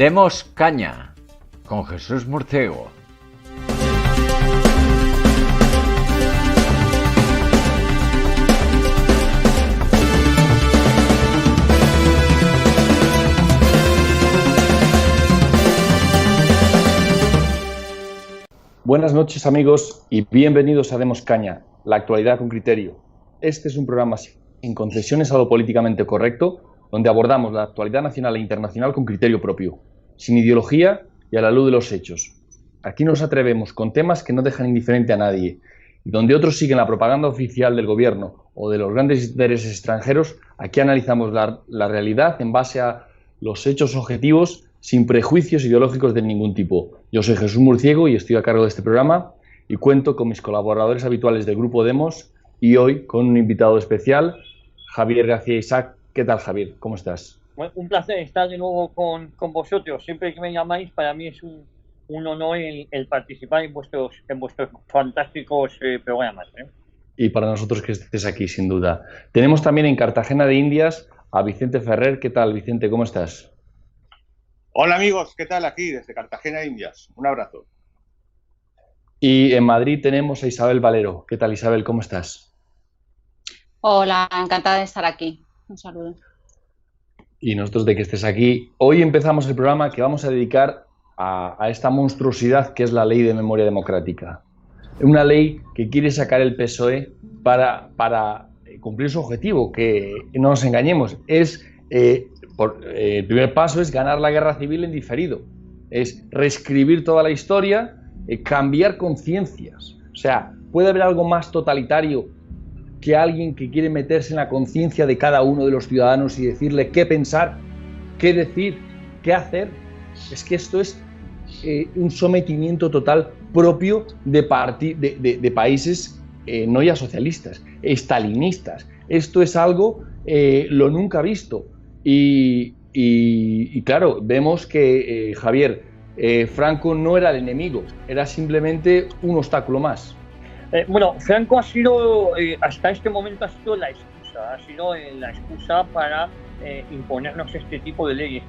Demos caña con Jesús Murciego. Buenas noches, amigos, y bienvenidos a Demos Caña, la actualidad con criterio. Este es un programa sin concesiones a lo políticamente correcto, donde abordamos la actualidad nacional e internacional con criterio propio, sin ideología y a la luz de los hechos. Aquí nos atrevemos con temas que no dejan indiferente a nadie, y donde otros siguen la propaganda oficial del gobierno o de los grandes intereses extranjeros, aquí analizamos la realidad en base a los hechos objetivos, sin prejuicios ideológicos de ningún tipo. Yo soy Jesús Murciego y estoy a cargo de este programa y cuento con mis colaboradores habituales del Grupo Demos y hoy con un invitado especial, Javier García Isaac. ¿Qué tal, Javier? ¿Cómo estás? Bueno, un placer estar de nuevo con vosotros. Siempre que me llamáis, para mí es un honor el participar en vuestros fantásticos programas. Y para nosotros que estés aquí, sin duda. Tenemos también en Cartagena de Indias a Vicente Ferrer. ¿Qué tal, Vicente? ¿Cómo estás? Hola amigos, ¿qué tal? Aquí desde Cartagena de Indias. Un abrazo. Y en Madrid tenemos a Isabel Valero. ¿Qué tal, Isabel? ¿Cómo estás? Hola, encantada de estar aquí. Un saludo. Y nosotros de que estés aquí. Hoy empezamos el programa que vamos a dedicar a esta monstruosidad que es la Ley de Memoria Democrática. Una ley que quiere sacar el PSOE para cumplir su objetivo, que no nos engañemos, es... el primer paso es ganar la guerra civil en diferido, es reescribir toda la historia, cambiar conciencias. O sea, ¿puede haber algo más totalitario que alguien que quiere meterse en la conciencia de cada uno de los ciudadanos y decirle qué pensar, qué decir, qué hacer? Es que esto es un sometimiento total propio de países no ya socialistas, estalinistas. Esto es algo lo nunca visto. Y claro, vemos que, Javier, Franco no era el enemigo, era simplemente un obstáculo más. Bueno, Franco ha sido, hasta este momento ha sido la excusa para imponernos este tipo de leyes.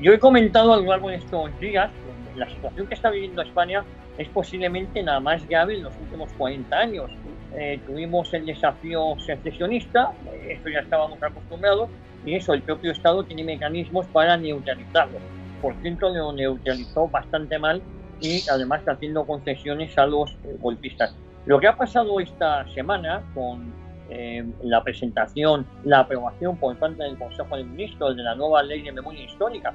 Yo he comentado a lo largo de estos días, la situación que está viviendo España es posiblemente la más grave en los últimos 40 años. Tuvimos el desafío secesionista, eso ya estábamos acostumbrados, y eso el propio Estado tiene mecanismos para neutralizarlo. Por cierto, lo neutralizó bastante mal y además haciendo concesiones a los golpistas. Lo que ha pasado esta semana con la presentación, la aprobación por parte del Consejo de Ministros de la nueva Ley de Memoria Histórica,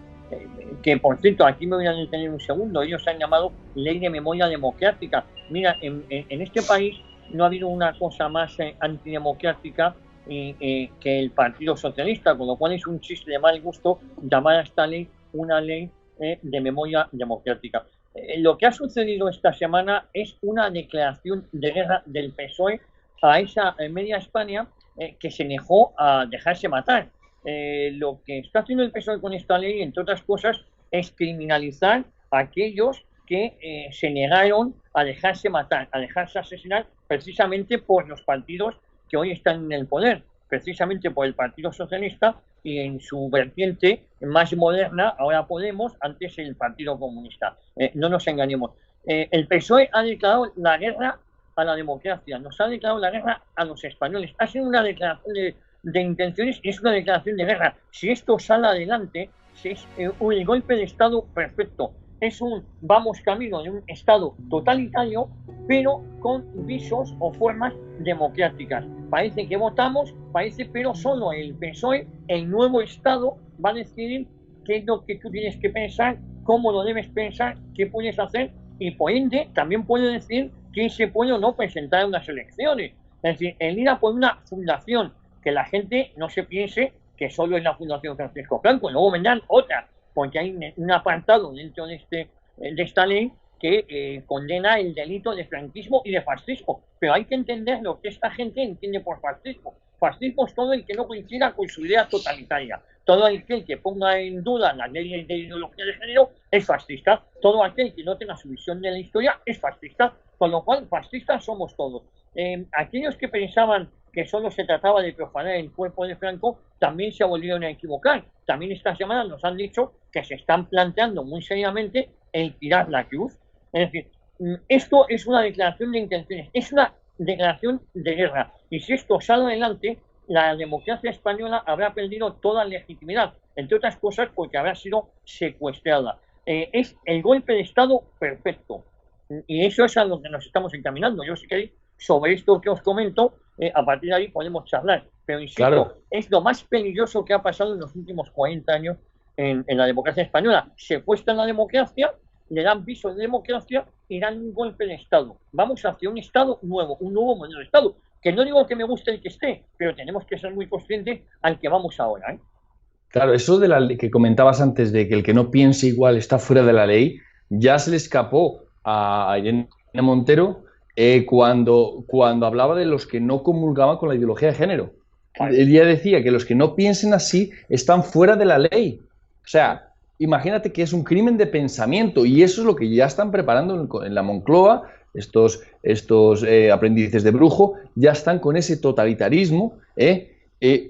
que por cierto, aquí me voy a detener un segundo, ellos han llamado Ley de Memoria Democrática. Mira, en este país no ha habido una cosa más antidemocrática que el Partido Socialista, con lo cual es un chiste de mal gusto llamar a esta ley una ley de memoria democrática. Lo que ha sucedido esta semana es una declaración de guerra del PSOE a esa media España que se negó a dejarse matar. Lo que está haciendo el PSOE con esta ley, entre otras cosas, es criminalizar a aquellos que se negaron a dejarse matar, a dejarse asesinar, precisamente por los partidos que hoy están en el poder, precisamente por el Partido Socialista y en su vertiente más moderna, ahora Podemos, antes el Partido Comunista. No nos engañemos. El PSOE ha declarado la guerra a la democracia, nos ha declarado la guerra a los españoles. Ha sido una declaración de intenciones y es una declaración de guerra. Si esto sale adelante, es un golpe de Estado perfecto. Es vamos camino de un Estado totalitario, pero con visos o formas democráticas. Parece que votamos, pero solo el PSOE, el nuevo Estado, va a decidir qué es lo que tú tienes que pensar, cómo lo debes pensar, qué puedes hacer, y por ende también puede decir quién se puede o no presentar en unas elecciones. Es decir, el ir a por una fundación, que la gente no se piense que solo es la Fundación Francisco Franco, luego vendrán otras, porque hay un apartado dentro de esta ley que condena el delito de franquismo y de fascismo. Pero hay que entender lo que esta gente entiende por fascismo. Fascismo es todo el que no coincida con su idea totalitaria. Todo aquel que ponga en duda las leyes de ideología de género es fascista. Todo aquel que no tenga su visión de la historia es fascista. Con lo cual, fascistas somos todos. Aquellos que pensaban que solo se trataba de profanar el cuerpo de Franco, también se volvieron a equivocar. También estas semanas nos han dicho que se están planteando muy seriamente el tirar la cruz. Es decir, esto es una declaración de intenciones, es una declaración de guerra. Y si esto sale adelante, la democracia española habrá perdido toda legitimidad, entre otras cosas porque habrá sido secuestrada. Es el golpe de Estado perfecto. Y eso es a lo que nos estamos encaminando. Yo, si queréis, sobre esto que os comento, a partir de ahí podemos charlar. Pero insisto, claro, es lo más peligroso que ha pasado en los últimos 40 años en la democracia española. Secuestran la democracia, le dan viso de democracia y dan un golpe de Estado. Vamos hacia un Estado nuevo, un nuevo modelo de Estado. Que no digo que me guste el que esté, pero tenemos que ser muy conscientes al que vamos ahora, ¿eh? Claro, eso de la que comentabas antes, de que el que no piense igual está fuera de la ley, ya se le escapó a Irene Montero cuando hablaba de los que no comulgaban con la ideología de género. Ella decía que los que no piensen así están fuera de la ley. O sea, imagínate que es un crimen de pensamiento, y eso es lo que ya están preparando en la Moncloa. Estos aprendices de brujo ya están con ese totalitarismo,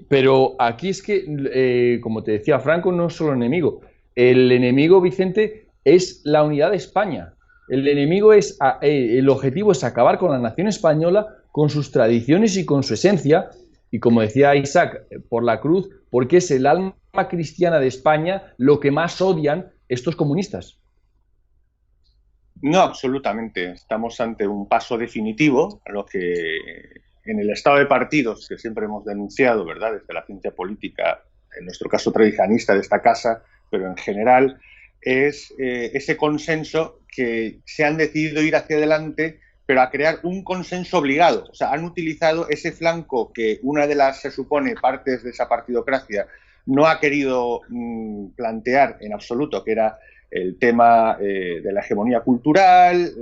pero aquí es que, como te decía, Franco no es solo enemigo. El enemigo, Vicente, es la unidad de España. El enemigo el objetivo es acabar con la nación española, con sus tradiciones y con su esencia. Y como decía Isaac, por la cruz, porque es el alma cristiana de España lo que más odian estos comunistas. No, absolutamente. Estamos ante un paso definitivo a lo que en el estado de partidos que siempre hemos denunciado, ¿verdad?, desde la ciencia política, en nuestro caso tradicionalista de esta casa, pero en general, es ese consenso que se han decidido ir hacia adelante, pero a crear un consenso obligado. O sea, han utilizado ese flanco que una de las, se supone, partes de esa partidocracia no ha querido plantear en absoluto, que era el tema de la hegemonía cultural,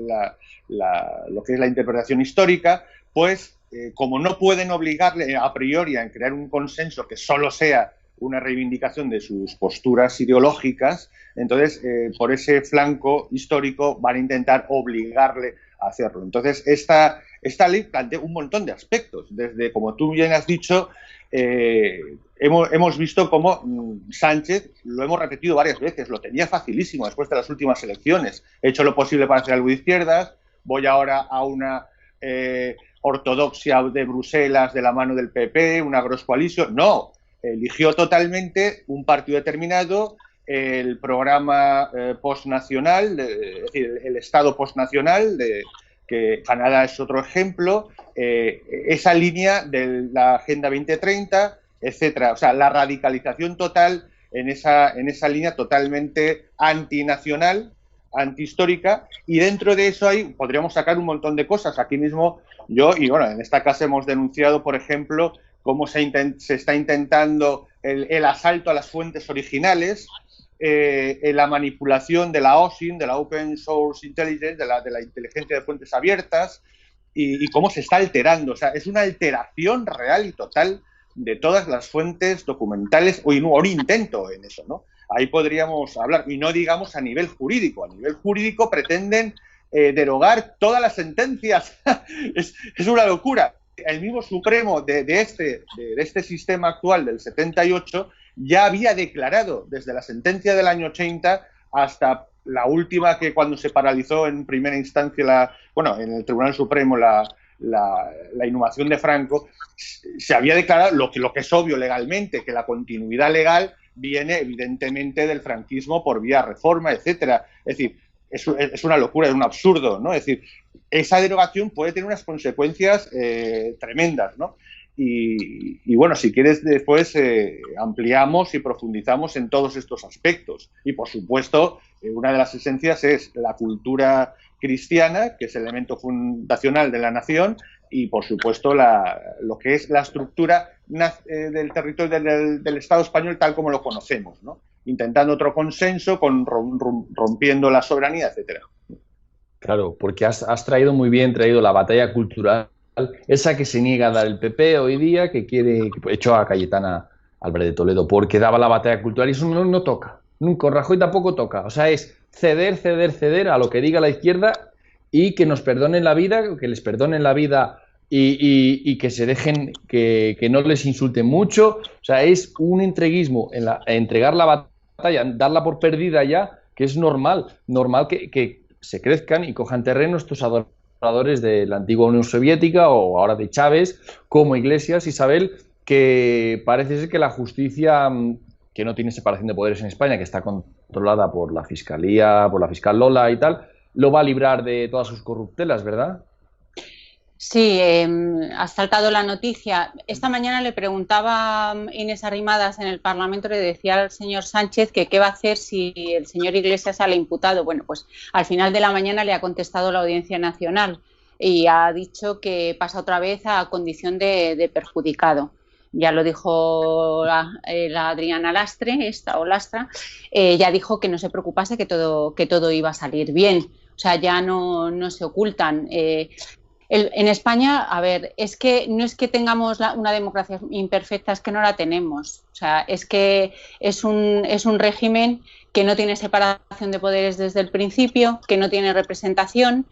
lo que es la interpretación histórica, pues como no pueden obligarle a priori a crear un consenso que solo sea una reivindicación de sus posturas ideológicas, entonces por ese flanco histórico van a intentar obligarle a hacerlo. Entonces esta ley plantea un montón de aspectos, desde, como tú bien has dicho, hemos visto cómo Sánchez, lo hemos repetido varias veces, lo tenía facilísimo después de las últimas elecciones. He hecho lo posible para hacer algo de izquierdas, voy ahora a una ortodoxia de Bruselas de la mano del PP, una gross coalition. No, eligió totalmente un partido determinado, el programa postnacional, es decir, el Estado postnacional, que Canadá es otro ejemplo, esa línea de la Agenda 2030, etcétera. O sea, la radicalización total en esa línea totalmente antinacional, antihistórica, y dentro de eso podríamos sacar un montón de cosas. Aquí mismo yo, y bueno, en esta casa hemos denunciado, por ejemplo, cómo se está intentando el asalto a las fuentes originales, la manipulación de la OSINT, de la Open Source Intelligence, de la inteligencia de fuentes abiertas, y cómo se está alterando. O sea, es una alteración real y total de todas las fuentes documentales, o un intento en eso, ¿no? Ahí podríamos hablar, y no digamos a nivel jurídico. A nivel jurídico pretenden derogar todas las sentencias. Es una locura. El mismo Supremo de este sistema actual del 78 ya había declarado, desde la sentencia del año 80 hasta la última, que cuando se paralizó en primera instancia, en el Tribunal Supremo la inhumación de Franco, se había declarado lo que es obvio legalmente, que la continuidad legal viene evidentemente del franquismo por vía reforma, etcétera. Es decir, es una locura, es un absurdo, ¿no? Es decir, esa derogación puede tener unas consecuencias tremendas, ¿no? Y bueno, si quieres después ampliamos y profundizamos en todos estos aspectos. Y por supuesto, una de las esencias es la cultura cristiana, que es el elemento fundacional de la nación, y por supuesto lo que es la estructura del territorio del Estado español tal como lo conocemos, ¿no? Intentando otro consenso, rompiendo la soberanía, etcétera. Claro, porque has traído muy bien la batalla cultural, esa que se niega a dar el PP hoy día, que echó a Cayetana Álvarez de Toledo, porque daba la batalla cultural, y eso no toca. Con Rajoy tampoco toca. O sea, es ceder a lo que diga la izquierda, y que nos perdonen la vida, que les perdonen la vida y que se dejen, que no les insulten mucho. O sea, es un entreguismo en entregar la batalla, darla por perdida ya, que es normal que se crezcan y cojan terreno estos adoradores de la antigua Unión Soviética o ahora de Chávez, como Iglesias, Isabel, que parece ser que la justicia, que no tiene separación de poderes en España, que está controlada por la Fiscalía, por la fiscal Lola y tal, lo va a librar de todas sus corruptelas, ¿verdad? Sí, has saltado la noticia. Esta mañana le preguntaba Inés Arrimadas en el Parlamento, le decía al señor Sánchez que qué va a hacer si el señor Iglesias sale imputado. Bueno, pues al final de la mañana le ha contestado la Audiencia Nacional y ha dicho que pasa otra vez a condición de perjudicado. Ya lo dijo la Adriana Lastra, ya dijo que no se preocupase, que todo iba a salir bien. O sea, ya no se ocultan. En España, a ver, es que no es que tengamos una democracia imperfecta, es que no la tenemos. O sea, es que es un régimen que no tiene separación de poderes desde el principio, que no tiene representación,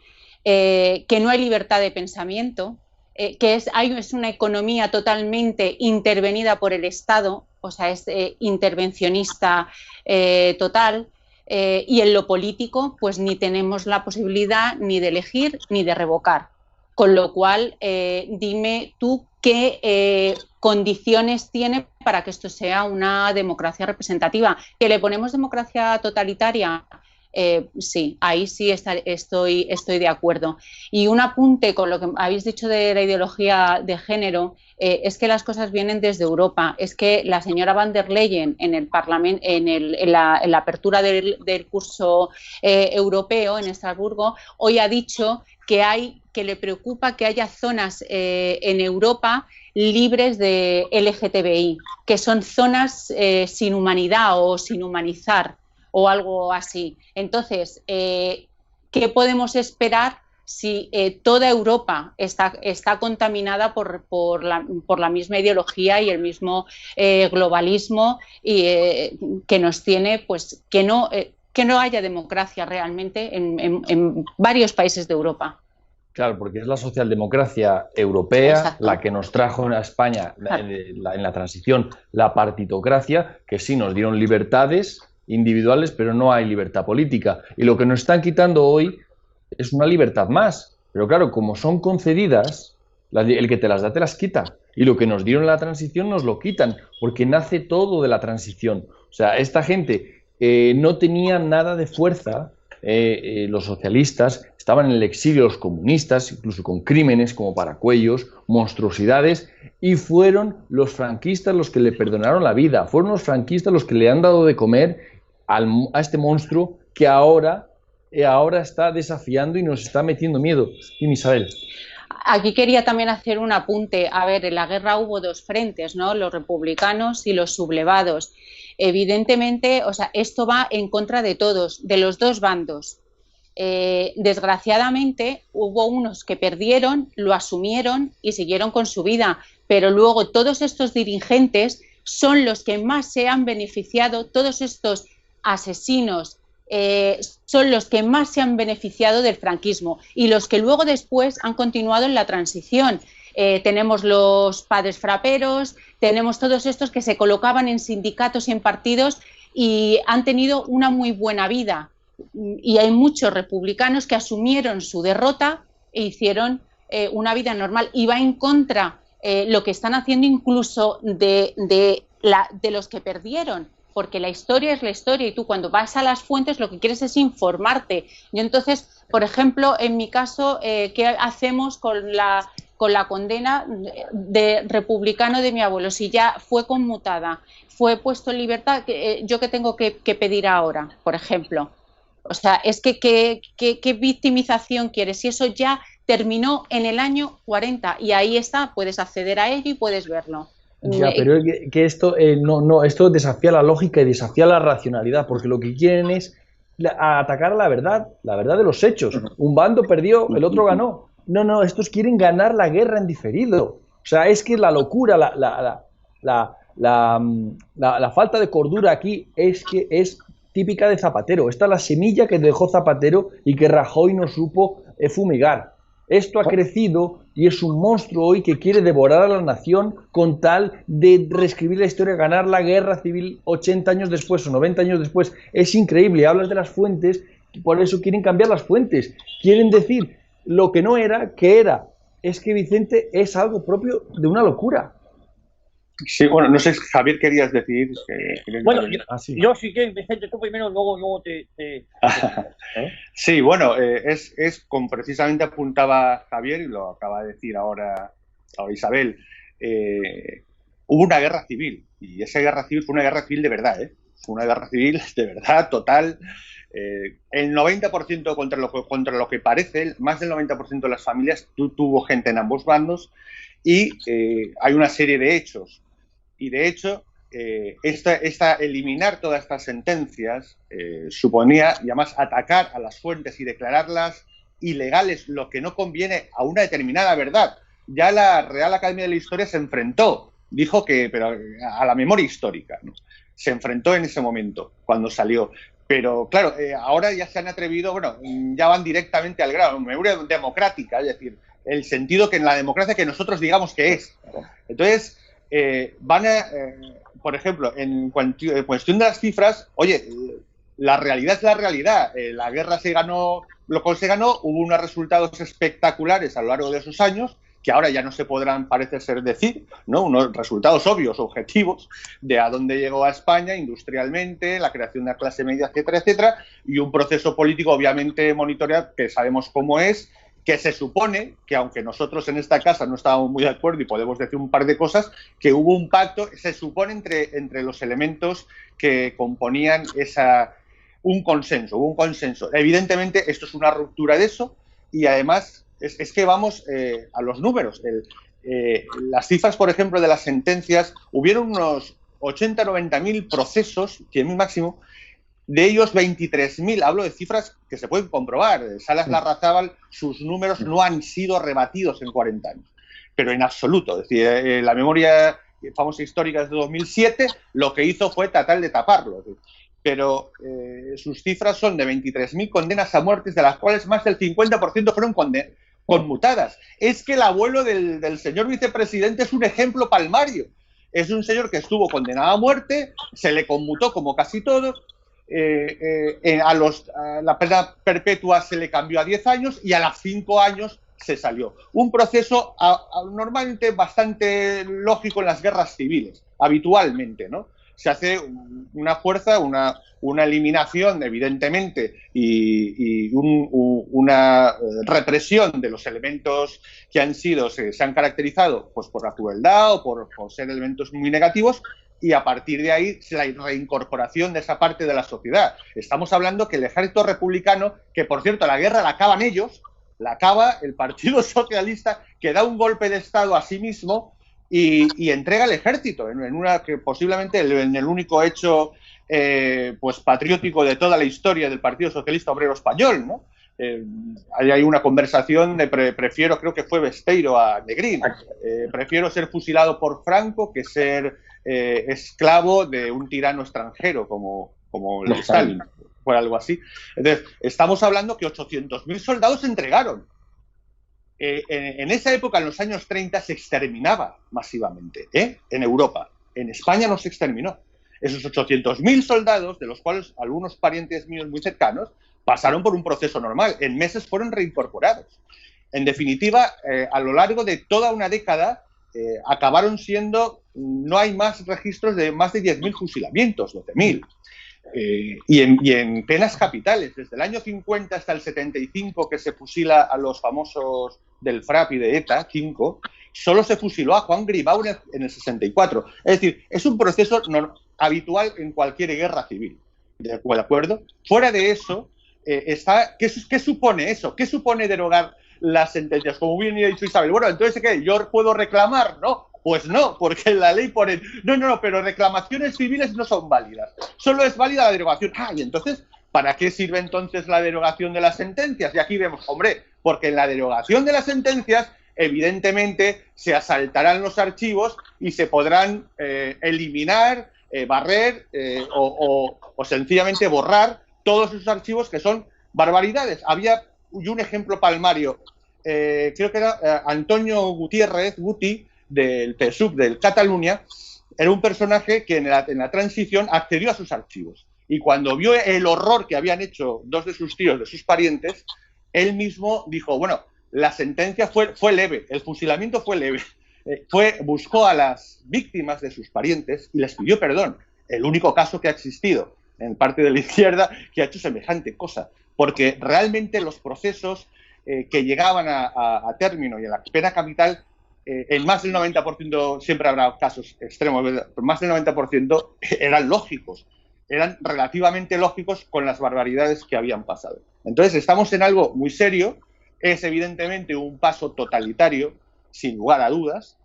que no hay libertad de pensamiento, que es una economía totalmente intervenida por el Estado, o sea, es intervencionista total. Y en lo político, pues ni tenemos la posibilidad ni de elegir ni de revocar. Con lo cual, dime tú qué condiciones tiene para que esto sea una democracia representativa. ¿Que le ponemos democracia totalitaria? Sí, ahí sí estoy de acuerdo. Y un apunte con lo que habéis dicho de la ideología de género, es que las cosas vienen desde Europa. Es que la señora van der Leyen en el Parlamento, en la apertura del curso europeo en Estrasburgo, hoy ha dicho que le preocupa que haya zonas en Europa libres de LGTBI, que son zonas sin humanidad o sin humanizar o algo así. Entonces, ¿qué podemos esperar si toda Europa está contaminada por la misma ideología y el mismo globalismo y que nos tiene, pues, que no haya democracia realmente en varios países de Europa? Claro, porque es la socialdemocracia europea. Exacto. La que nos trajo a España en la transición la partitocracia, que sí nos dieron libertades individuales, pero no hay libertad política. Y lo que nos están quitando hoy es una libertad más. Pero claro, como son concedidas, el que te las da te las quita. Y lo que nos dieron en la transición nos lo quitan, porque nace todo de la transición. O sea, esta gente no tenía nada de fuerza. Los socialistas estaban en el exilio, los comunistas, incluso con crímenes como Paracuellos, monstruosidades, y fueron los franquistas los que le perdonaron la vida, fueron los franquistas los que le han dado de comer a este monstruo que ahora está desafiando y nos está metiendo miedo. Dime, Isabel. Aquí quería también hacer un apunte. A ver, en la guerra hubo dos frentes, ¿no? Los republicanos y los sublevados. Evidentemente, o sea, esto va en contra de todos, de los dos bandos. Desgraciadamente, hubo unos que perdieron, lo asumieron y siguieron con su vida, pero luego todos estos dirigentes son los que más se han beneficiado, todos estos asesinos son los que más se han beneficiado del franquismo y los que luego después han continuado en la transición. Tenemos los padres fraperos, tenemos todos estos que se colocaban en sindicatos y en partidos y han tenido una muy buena vida. Y hay muchos republicanos que asumieron su derrota e hicieron una vida normal. Y va en contra lo que están haciendo incluso de los que perdieron, porque la historia es la historia y tú cuando vas a las fuentes lo que quieres es informarte. Y entonces, por ejemplo, en mi caso, ¿qué hacemos con la condena de republicano de mi abuelo? Si ya fue conmutada, fue puesto en libertad, ¿yo qué tengo que pedir ahora, por ejemplo? O sea, es que ¿qué victimización quieres? Si eso ya terminó en el año 40 y ahí está, puedes acceder a ello y puedes verlo. Ya, pero es que esto esto desafía la lógica y desafía la racionalidad, porque lo que quieren es atacar a la verdad de los hechos. Un bando perdió, el otro ganó. No, estos quieren ganar la guerra en diferido. O sea, es que la locura, la falta de cordura aquí es que es típica de Zapatero. Esta es la semilla que dejó Zapatero y que Rajoy no supo fumigar. Esto ha crecido y es un monstruo hoy que quiere devorar a la nación con tal de reescribir la historia, ganar la guerra civil 80 años después o 90 años después. Es increíble. Hablas de las fuentes, por eso quieren cambiar las fuentes. Quieren decir lo que no era, que era. Es que Vicente es algo propio de una locura. Sí, bueno, no sé, Javier, querías decir bueno, yo sí que, Vicente, tú primero, luego te... Sí, bueno, es como precisamente apuntaba Javier y lo acaba de decir ahora Isabel, hubo una guerra civil, y esa guerra civil fue una guerra civil de verdad, fue una guerra civil de verdad, total. El 90% contra lo que parece, más del 90% de las familias tuvo gente en ambos bandos, y hay una serie de hechos. Y de hecho, eliminar todas estas sentencias suponía, y además, atacar a las fuentes y declararlas ilegales, lo que no conviene a una determinada verdad. Ya la Real Academia de la Historia se enfrentó, dijo que, pero a la memoria histórica, ¿no? Se enfrentó en ese momento, cuando salió. Pero claro, ahora ya se han atrevido, bueno, ya van directamente al grano, memoria democrática, es decir, el sentido que en la democracia que nosotros digamos que es. Entonces, por ejemplo, en cuestión de las cifras, oye, la realidad es la realidad. La guerra se ganó, lo cual se ganó, hubo unos resultados espectaculares a lo largo de esos años, que ahora ya no se podrán, parece ser, decir, ¿no? Unos resultados obvios, objetivos, de a dónde llegó a España industrialmente, la creación de la clase media, etcétera, etcétera, y un proceso político obviamente monitoreado, que sabemos cómo es, que se supone que, aunque nosotros en esta casa no estábamos muy de acuerdo y podemos decir un par de cosas, que hubo un pacto, se supone, entre los elementos que componían hubo un consenso. Evidentemente, esto es una ruptura de eso, y además es que vamos a los números. Las cifras, por ejemplo, de las sentencias, hubieron unos 80, 90.000 procesos, 100.000 máximo. De ellos, 23.000, hablo de cifras que se pueden comprobar. Salas Larrazábal, sus números no han sido rebatidos en 40 años, pero en absoluto. Es decir, la memoria famosa histórica es de 2007, lo que hizo fue tratar de taparlo. Pero sus cifras son de 23.000 condenas a muertes, de las cuales más del 50% fueron conmutadas. Es que el abuelo del señor vicepresidente es un ejemplo palmario. Es un señor que estuvo condenado a muerte, se le conmutó como casi todos. La pena perpetua se le cambió a 10 años y a los 5 años se salió. Un proceso normalmente bastante lógico en las guerras civiles, habitualmente, ¿no? Se hace una fuerza, una eliminación, evidentemente, y una represión de los elementos que se han caracterizado pues, por la crueldad o por ser elementos muy negativos, y a partir de ahí la reincorporación de esa parte de la sociedad. Estamos hablando que el ejército republicano, que por cierto la guerra la acaban ellos, la acaba el Partido Socialista, que da un golpe de Estado a sí mismo y entrega el ejército, que posiblemente en el único hecho pues patriótico de toda la historia del Partido Socialista Obrero Español, ¿no? Hay una conversación de prefiero, creo que fue Besteiro a Negrín, prefiero ser fusilado por Franco que ser esclavo de un tirano extranjero como Stalin, o algo así. Entonces, estamos hablando que 800.000 soldados se entregaron. En esa época, en los años 30, se exterminaba masivamente, en Europa. En España no se exterminó. Esos 800.000 soldados, de los cuales algunos parientes míos muy cercanos, pasaron por un proceso normal. En meses fueron reincorporados. En definitiva, a lo largo de toda una década, acabaron siendo, no hay más registros de más de 10.000 fusilamientos, 12.000. Y en penas capitales, desde el año 50 hasta el 75, que se fusila a los famosos del FRAP y de ETA, 5, solo se fusiló a Juan Gribau en el 64. Es decir, es un proceso habitual en cualquier guerra civil. ¿De acuerdo? Fuera de eso, ¿qué supone eso? ¿Qué supone derogar las sentencias? Como bien ha dicho Isabel, bueno, entonces, ¿qué? ¿Yo puedo reclamar? ¿No? Pues no, porque la ley pone... No, pero reclamaciones civiles no son válidas. Solo es válida la derogación. Y entonces, ¿para qué sirve entonces la derogación de las sentencias? Y aquí vemos, hombre, porque en la derogación de las sentencias, evidentemente, se asaltarán los archivos y se podrán eliminar, barrer o sencillamente borrar todos esos archivos que son barbaridades. Había un ejemplo palmario creo que era Antonio Gutiérrez, Guti, del PSUV, del Cataluña, era un personaje que en la transición accedió a sus archivos. Y cuando vio el horror que habían hecho dos de sus tíos, de sus parientes, él mismo dijo, bueno, la sentencia fue leve, el fusilamiento fue leve. Buscó a las víctimas de sus parientes y les pidió perdón. El único caso que ha existido en parte de la izquierda que ha hecho semejante cosa. Porque realmente los procesos que llegaban a término y a la pena capital, en más del 90%, siempre habrá casos extremos, pero más del 90% eran lógicos, eran relativamente lógicos con las barbaridades que habían pasado. Entonces estamos en algo muy serio, es evidentemente un paso totalitario, sin lugar a dudas,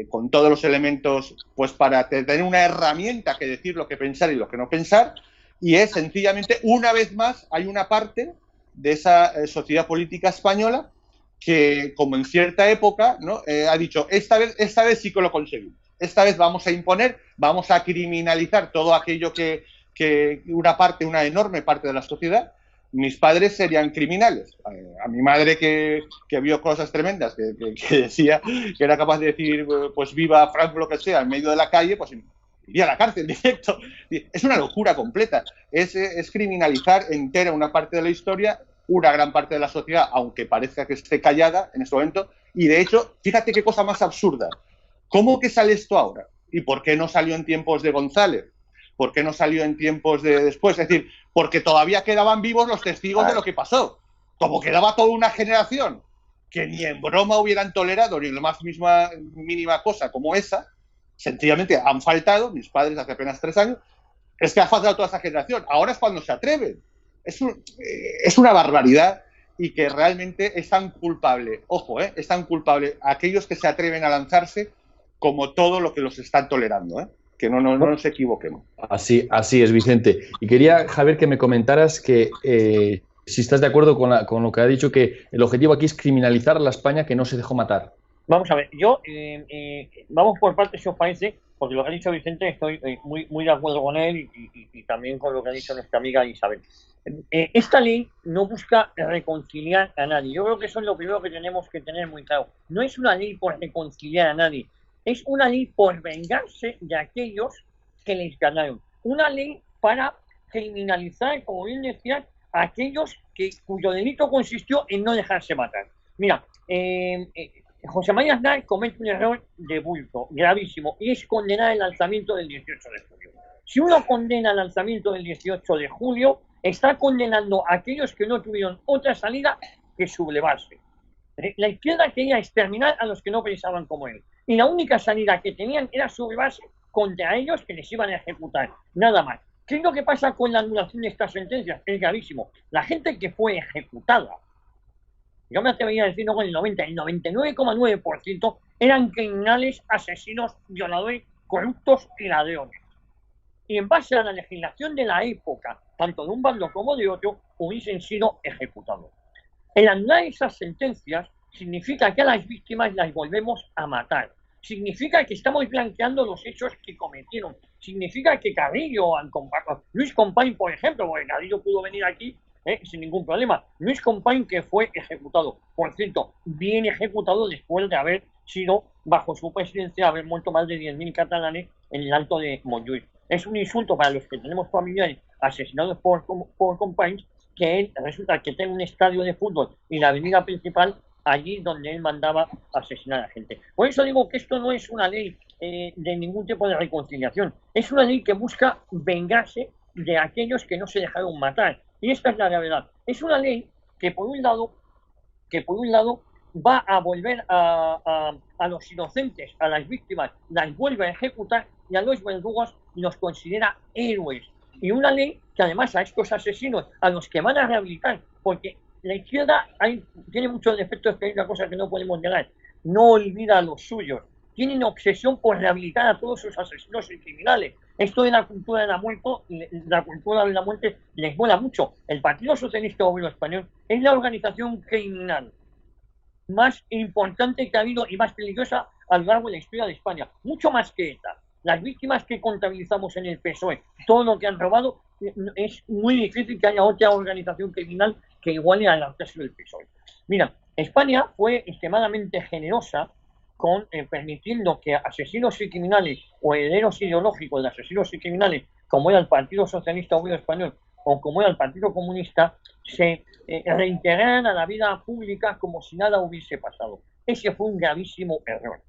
con todos los elementos pues para tener una herramienta que decir lo que pensar y lo que no pensar, y es sencillamente, una vez más, hay una parte de esa sociedad política española que, como en cierta época, ¿no? Ha dicho, esta vez sí que lo conseguimos. Esta vez vamos a imponer, vamos a criminalizar todo aquello que una enorme parte de la sociedad. Mis padres serían criminales. A mi madre que vio cosas tremendas, que decía que era capaz de decir, pues viva Franco, lo que sea, en medio de la calle, pues iría a la cárcel directo. Es una locura completa. Es criminalizar entera una parte de la historia, una gran parte de la sociedad, aunque parezca que esté callada en este momento. Y de hecho, fíjate qué cosa más absurda. ¿Cómo que sale esto ahora? ¿Y por qué no salió en tiempos de González? ¿Por qué no salió en tiempos de después? Es decir, porque todavía quedaban vivos los testigos de lo que pasó. Como quedaba toda una generación que ni en broma hubieran tolerado ni la más mínima cosa como esa, sencillamente han faltado, mis padres hace apenas 3 años, es que ha faltado toda esa generación. Ahora es cuando se atreven. Es una barbaridad, y que realmente es tan culpable, ojo, es tan culpable aquellos que se atreven a lanzarse como todo lo que los están tolerando, que no nos equivoquemos. Así es, Vicente. Y quería, Javier, que me comentaras que si estás de acuerdo con lo que ha dicho, que el objetivo aquí es criminalizar a la España que no se dejó matar. Vamos a ver, yo, vamos por partes, si os parece, porque lo que ha dicho Vicente estoy muy de acuerdo con él y también con lo que ha dicho nuestra amiga Isabel. Esta ley no busca reconciliar a nadie. Yo creo que eso es lo primero que tenemos que tener muy claro. No es una ley por reconciliar a nadie, es una ley por vengarse de aquellos que les ganaron. Una ley para criminalizar, como bien decía, a aquellos cuyo delito consistió en no dejarse matar. Mira, José María Aznar comete un error de bulto, gravísimo, y es condenar el lanzamiento del 18 de julio. Si uno condena el lanzamiento del 18 de julio, está condenando a aquellos que no tuvieron otra salida que sublevarse. La izquierda quería exterminar a los que no pensaban como él. Y la única salida que tenían era sublevarse contra ellos que les iban a ejecutar. Nada más. ¿Qué es lo que pasa con la anulación de estas sentencias? Es gravísimo. La gente que fue ejecutada, yo me atrevería a decir no con el 99,9% eran criminales, asesinos, violadores, corruptos y ladrones. Y en base a la legislación de la época, tanto de un bando como de otro, hubiesen sido ejecutados. El anular esas sentencias significa que a las víctimas las volvemos a matar. Significa que estamos blanqueando los hechos que cometieron. Significa que Carrillo, Luis Companys, por ejemplo, porque Carrillo pudo venir aquí sin ningún problema. Luis Companys, que fue ejecutado, por cierto, bien ejecutado después de haber sido, bajo su presidencia, haber muerto más de 10.000 catalanes en el Alto de Montjuïc. Es un insulto para los que tenemos familiares asesinados por Companys, que él resulta que tiene un estadio de fútbol y la avenida principal allí donde él mandaba asesinar a gente. Por eso digo que esto no es una ley de ningún tipo de reconciliación. Es una ley que busca vengarse de aquellos que no se dejaron matar. Y esta es la gravedad. Es una ley que por un lado va a volver a los inocentes, a las víctimas, las vuelve a ejecutar, y a los verdugos los considera héroes. Y una ley que además a estos asesinos, a los que van a rehabilitar, porque la izquierda tiene muchos defectos, que hay una cosa que no podemos negar, no olvida a los suyos, tienen obsesión por rehabilitar a todos sus asesinos y criminales. Esto de la cultura de la muerte les mola mucho. El Partido Socialista Obrero Español es la organización criminal más importante que ha habido y más peligrosa a lo largo de la historia de España, mucho más que ETA. Las víctimas que contabilizamos en el PSOE, todo lo que han robado, es muy difícil que haya otra organización criminal que iguale a la actuación del PSOE. Mira, España fue extremadamente generosa con permitiendo que asesinos y criminales o herederos ideológicos de asesinos y criminales, como era el Partido Socialista Obrero Español o como era el Partido Comunista, se reintegraran a la vida pública como si nada hubiese pasado. Ese fue un gravísimo error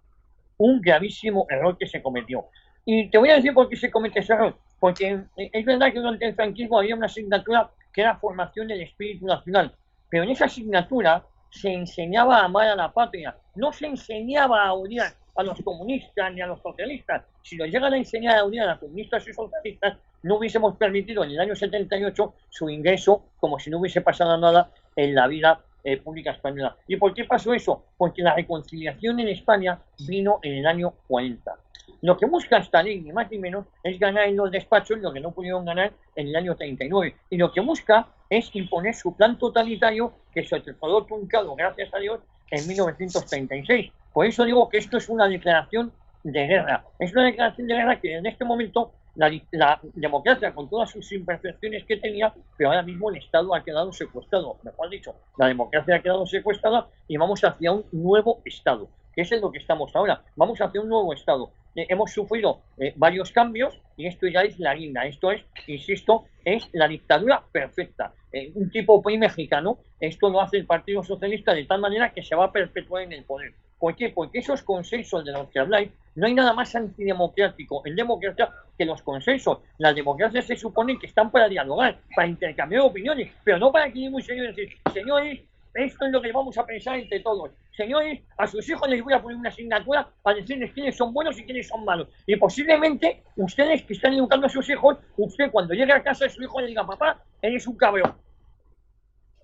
que se cometió. Y te voy a decir por qué se comete ese error. Porque es verdad que durante el franquismo había una asignatura que era formación del espíritu nacional, pero en esa asignatura se enseñaba a amar a la patria, no se enseñaba a odiar a los comunistas ni a los socialistas. Si nos llegan a enseñar a odiar a los comunistas y socialistas, no hubiésemos permitido en el año 78 su ingreso como si no hubiese pasado nada en la vida pública española. ¿Y por qué pasó eso? Porque la reconciliación en España vino en el año 40. Lo que busca esta ley, ni más ni menos, es ganar en los despachos lo que no pudieron ganar en el año 39. Y lo que busca es imponer su plan totalitario que se quedó truncado, gracias a Dios, en 1936. Por eso digo que esto es una declaración de guerra. Es una declaración de guerra que en este momento la democracia, con todas sus imperfecciones que tenía, pero ahora mismo el Estado ha quedado secuestrado. Mejor dicho, la democracia ha quedado secuestrada y vamos hacia un nuevo Estado, que es en lo que estamos ahora. Vamos hacia un nuevo Estado. Hemos sufrido varios cambios y esto ya es la guinda. Esto es, insisto, es la dictadura perfecta. Un tipo PRI mexicano, esto lo hace el Partido Socialista de tal manera que se va a perpetuar en el poder. ¿Por qué? Porque esos consensos de los que habláis, no hay nada más antidemocrático en democracia que los consensos. Las democracias se supone que están para dialogar, para intercambiar opiniones, pero no para que ningún señor diga, señores, esto es lo que vamos a pensar entre todos. Señores, a sus hijos les voy a poner una asignatura para decirles quiénes son buenos y quiénes son malos. Y posiblemente ustedes que están educando a sus hijos, usted cuando llegue a casa de su hijo le diga, papá, eres un cabrón,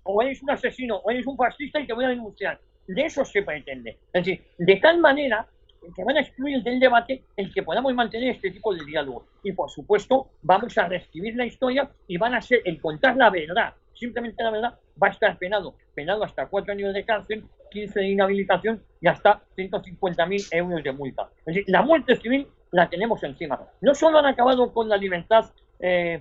o eres un asesino, o eres un fascista y te voy a denunciar. De eso se pretende. Es decir, de tal manera que van a excluir del debate el que podamos mantener este tipo de diálogo. Y por supuesto, vamos a reescribir la historia y van a ser el contar la verdad. Simplemente la verdad va a estar penado hasta 4 años de cárcel, 15 de inhabilitación y hasta 150.000 euros de multa. Es decir, la muerte civil la tenemos encima. No solo han acabado con la libertad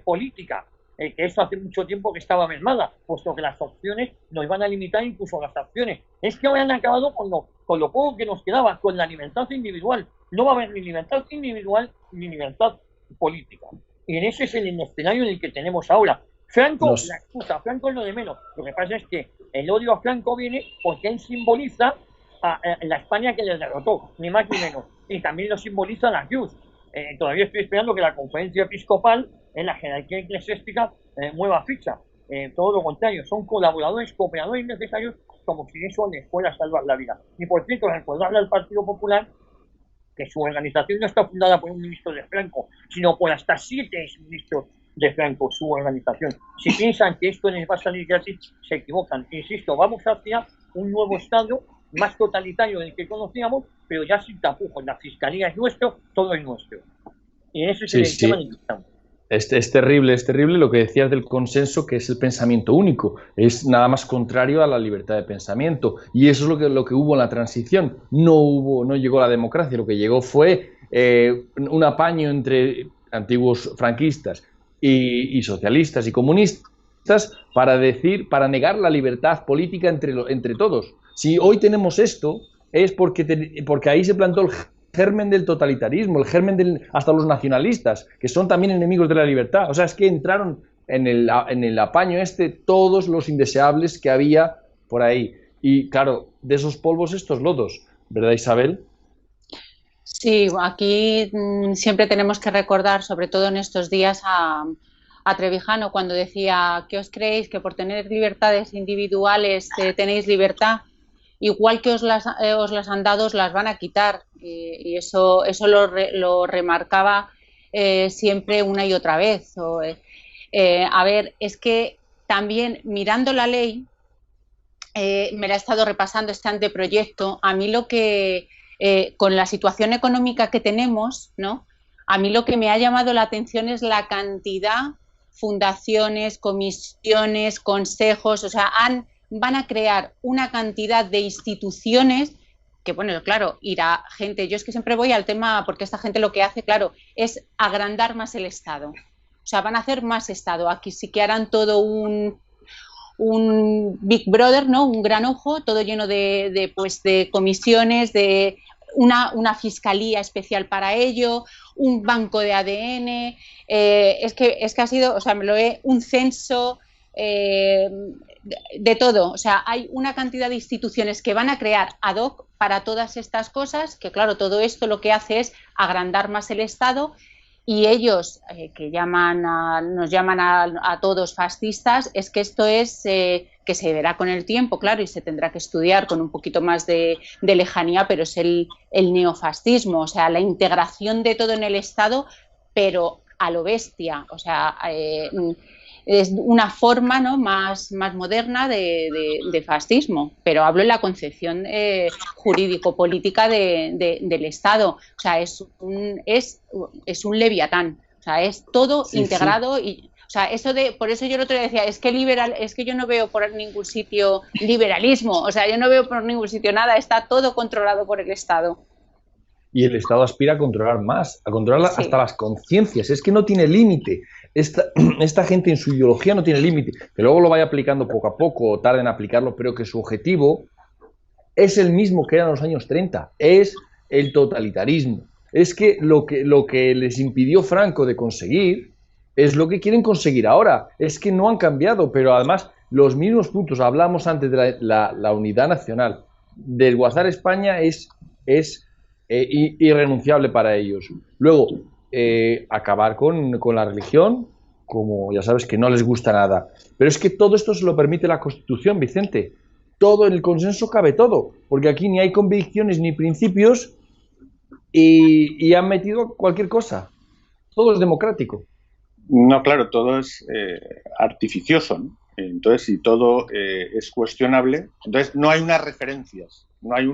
política, que eso hace mucho tiempo que estaba mermada, puesto que las opciones nos van a limitar incluso las acciones. Es que ahora han acabado con lo poco que nos quedaba, con la libertad individual. No va a haber ni libertad individual ni libertad política. Y en ese es el escenario en el que tenemos ahora. Franco, la excusa, Franco es lo de menos. Lo que pasa es que el odio a Franco viene porque él simboliza a la España que le derrotó, ni más ni menos. Y también lo simboliza la cruz. Todavía estoy esperando que la conferencia episcopal en la jerarquía eclesiástica mueva ficha. Todo lo contrario, son colaboradores, cooperadores necesarios, como si eso les fuera a salvar la vida. Y por cierto, recordarle al Partido Popular que su organización no está fundada por un ministro de Franco, sino por hasta 7 ministros de Franco, su organización. Si piensan que esto les va a salir gratis, se equivocan. Insisto, vamos hacia un nuevo Estado más totalitario del que conocíamos, pero ya sin tapujos. La fiscalía es nuestro, todo es nuestro. Y en ese es el tema en el que estamos. Es terrible lo que decías del consenso, que es el pensamiento único. Es nada más contrario a la libertad de pensamiento. Y eso es lo que hubo en la transición. No llegó la democracia, lo que llegó fue un apaño entre antiguos franquistas y socialistas y comunistas para negar la libertad política entre todos. Si hoy tenemos esto, es porque ahí se plantó el germen del totalitarismo, el germen hasta los nacionalistas, que son también enemigos de la libertad. O sea, es que entraron en el apaño todos los indeseables que había por ahí. Y claro, de esos polvos estos lodos, ¿verdad, Isabel? Sí, aquí siempre tenemos que recordar, sobre todo en estos días, a Trevijano cuando decía: ¿qué os creéis? ¿Que por tener libertades individuales tenéis libertad? Igual que os las han dado, os las van a quitar. Y eso lo remarcaba siempre una y otra vez. A ver, es que también mirando la ley, me la he estado repasando este anteproyecto, a mí lo que, con la situación económica que tenemos, ¿no? A mí lo que me ha llamado la atención es la cantidad, fundaciones, comisiones, consejos, o sea, van a crear una cantidad de instituciones que, bueno, claro, irá gente. Yo es que siempre voy al tema, porque esta gente lo que hace, claro, es agrandar más el Estado. O sea, van a hacer más Estado. Aquí sí que harán todo Big Brother, ¿no? Un gran ojo, todo lleno de comisiones, de una fiscalía especial para ello, un banco de ADN, es que ha sido, o sea, un censo, de todo. O sea, hay una cantidad de instituciones que van a crear ad hoc para todas estas cosas, que claro, todo esto lo que hace es agrandar más el Estado, y ellos, que nos llaman a todos fascistas, es que esto es que se verá con el tiempo, claro, y se tendrá que estudiar con un poquito más de lejanía, pero es el neofascismo, o sea, la integración de todo en el Estado, pero a lo bestia, o sea, es una forma, ¿no?, más moderna de fascismo, pero hablo en la concepción jurídico-política del Estado. O sea, es un leviatán, o sea, es todo integrado. Sí. Y, o sea, por eso yo el otro día decía, es que yo no veo por ningún sitio liberalismo, o sea, yo no veo por ningún sitio nada, está todo controlado por el Estado. Y el Estado aspira a controlar más, a controlar hasta las conciencias. Es que no tiene límite. Esta gente en su ideología no tiene límite. Que luego lo vaya aplicando poco a poco o tarde en aplicarlo, pero que su objetivo es el mismo que era en los años 30. Es el totalitarismo. Es que lo que les impidió Franco de conseguir es lo que quieren conseguir ahora. Es que no han cambiado, pero además los mismos puntos. Hablamos antes de la unidad nacional. Desguazar España es irrenunciable para ellos. Luego, acabar con la religión, como ya sabes que no les gusta nada. Pero es que todo esto se lo permite la Constitución, Vicente. Todo en el consenso cabe todo, porque aquí ni hay convicciones ni principios y han metido cualquier cosa. Todo es democrático. No, claro, todo es artificioso, ¿no? Entonces, si todo es cuestionable, entonces no hay unas referencias. No hay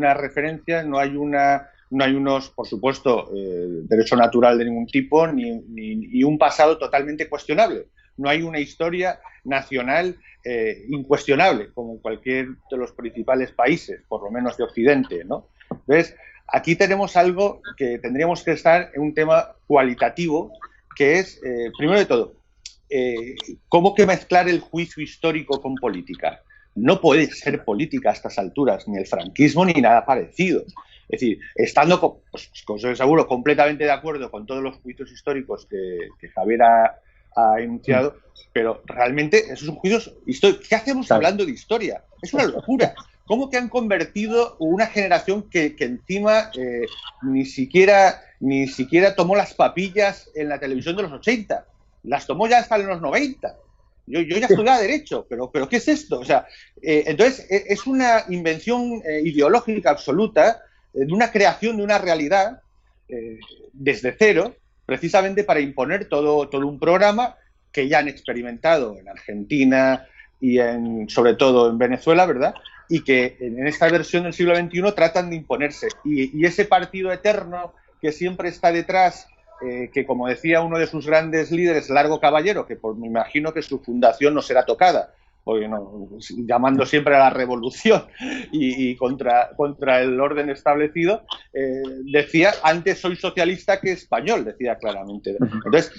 unos, por supuesto, derecho natural de ningún tipo, ni un pasado totalmente cuestionable. No hay una historia nacional incuestionable, como en cualquier de los principales países, por lo menos de Occidente, ¿no? Entonces, aquí tenemos algo que tendríamos que estar en un tema cualitativo, que es, primero de todo, ¿cómo que mezclar el juicio histórico con política? No puede ser política a estas alturas, ni el franquismo ni nada parecido. Es decir, estando, pues seguro, completamente de acuerdo con todos los juicios históricos que Javier ha enunciado, pero realmente esos son juicios históricos. ¿Qué hacemos hablando de historia? Es una locura. ¿Cómo que han convertido una generación que encima ni siquiera tomó las papillas en la televisión de los 80? Las tomó ya hasta en los 90. Yo ya estudiaba Derecho, pero ¿qué es esto? O sea, entonces es una invención ideológica absoluta, de una creación de una realidad desde cero, precisamente para imponer todo un programa que ya han experimentado en Argentina y sobre todo en Venezuela, ¿verdad? Y que en esta versión del siglo XXI tratan de imponerse. Y ese partido eterno que siempre está detrás, que como decía uno de sus grandes líderes, Largo Caballero, que me imagino que su fundación no será tocada, porque no, llamando siempre a la revolución y contra el orden establecido, decía, antes soy socialista que español, decía claramente. Entonces,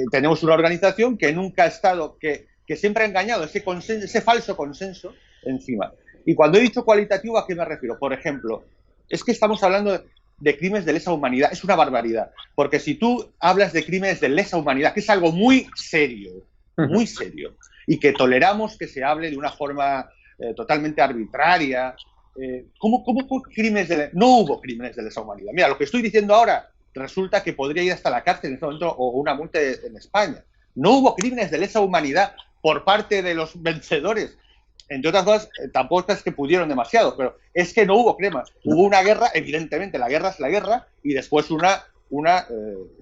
tenemos una organización que nunca ha estado, que siempre ha engañado ese falso consenso encima. Y cuando he dicho cualitativo, ¿a qué me refiero? Por ejemplo, es que estamos hablando de crímenes de lesa humanidad. Es una barbaridad, porque si tú hablas de crímenes de lesa humanidad, que es algo muy serio, y que toleramos que se hable de una forma totalmente arbitraria, ¿cómo crímenes no hubo crímenes de lesa humanidad? Mira, lo que estoy diciendo ahora resulta que podría ir hasta la cárcel en este momento o una multa en España. No hubo crímenes de lesa humanidad por parte de los vencedores. Entre otras cosas, tampoco es que pudieron demasiado, pero es que no hubo cremas. Hubo una guerra, evidentemente, la guerra es la guerra, y después una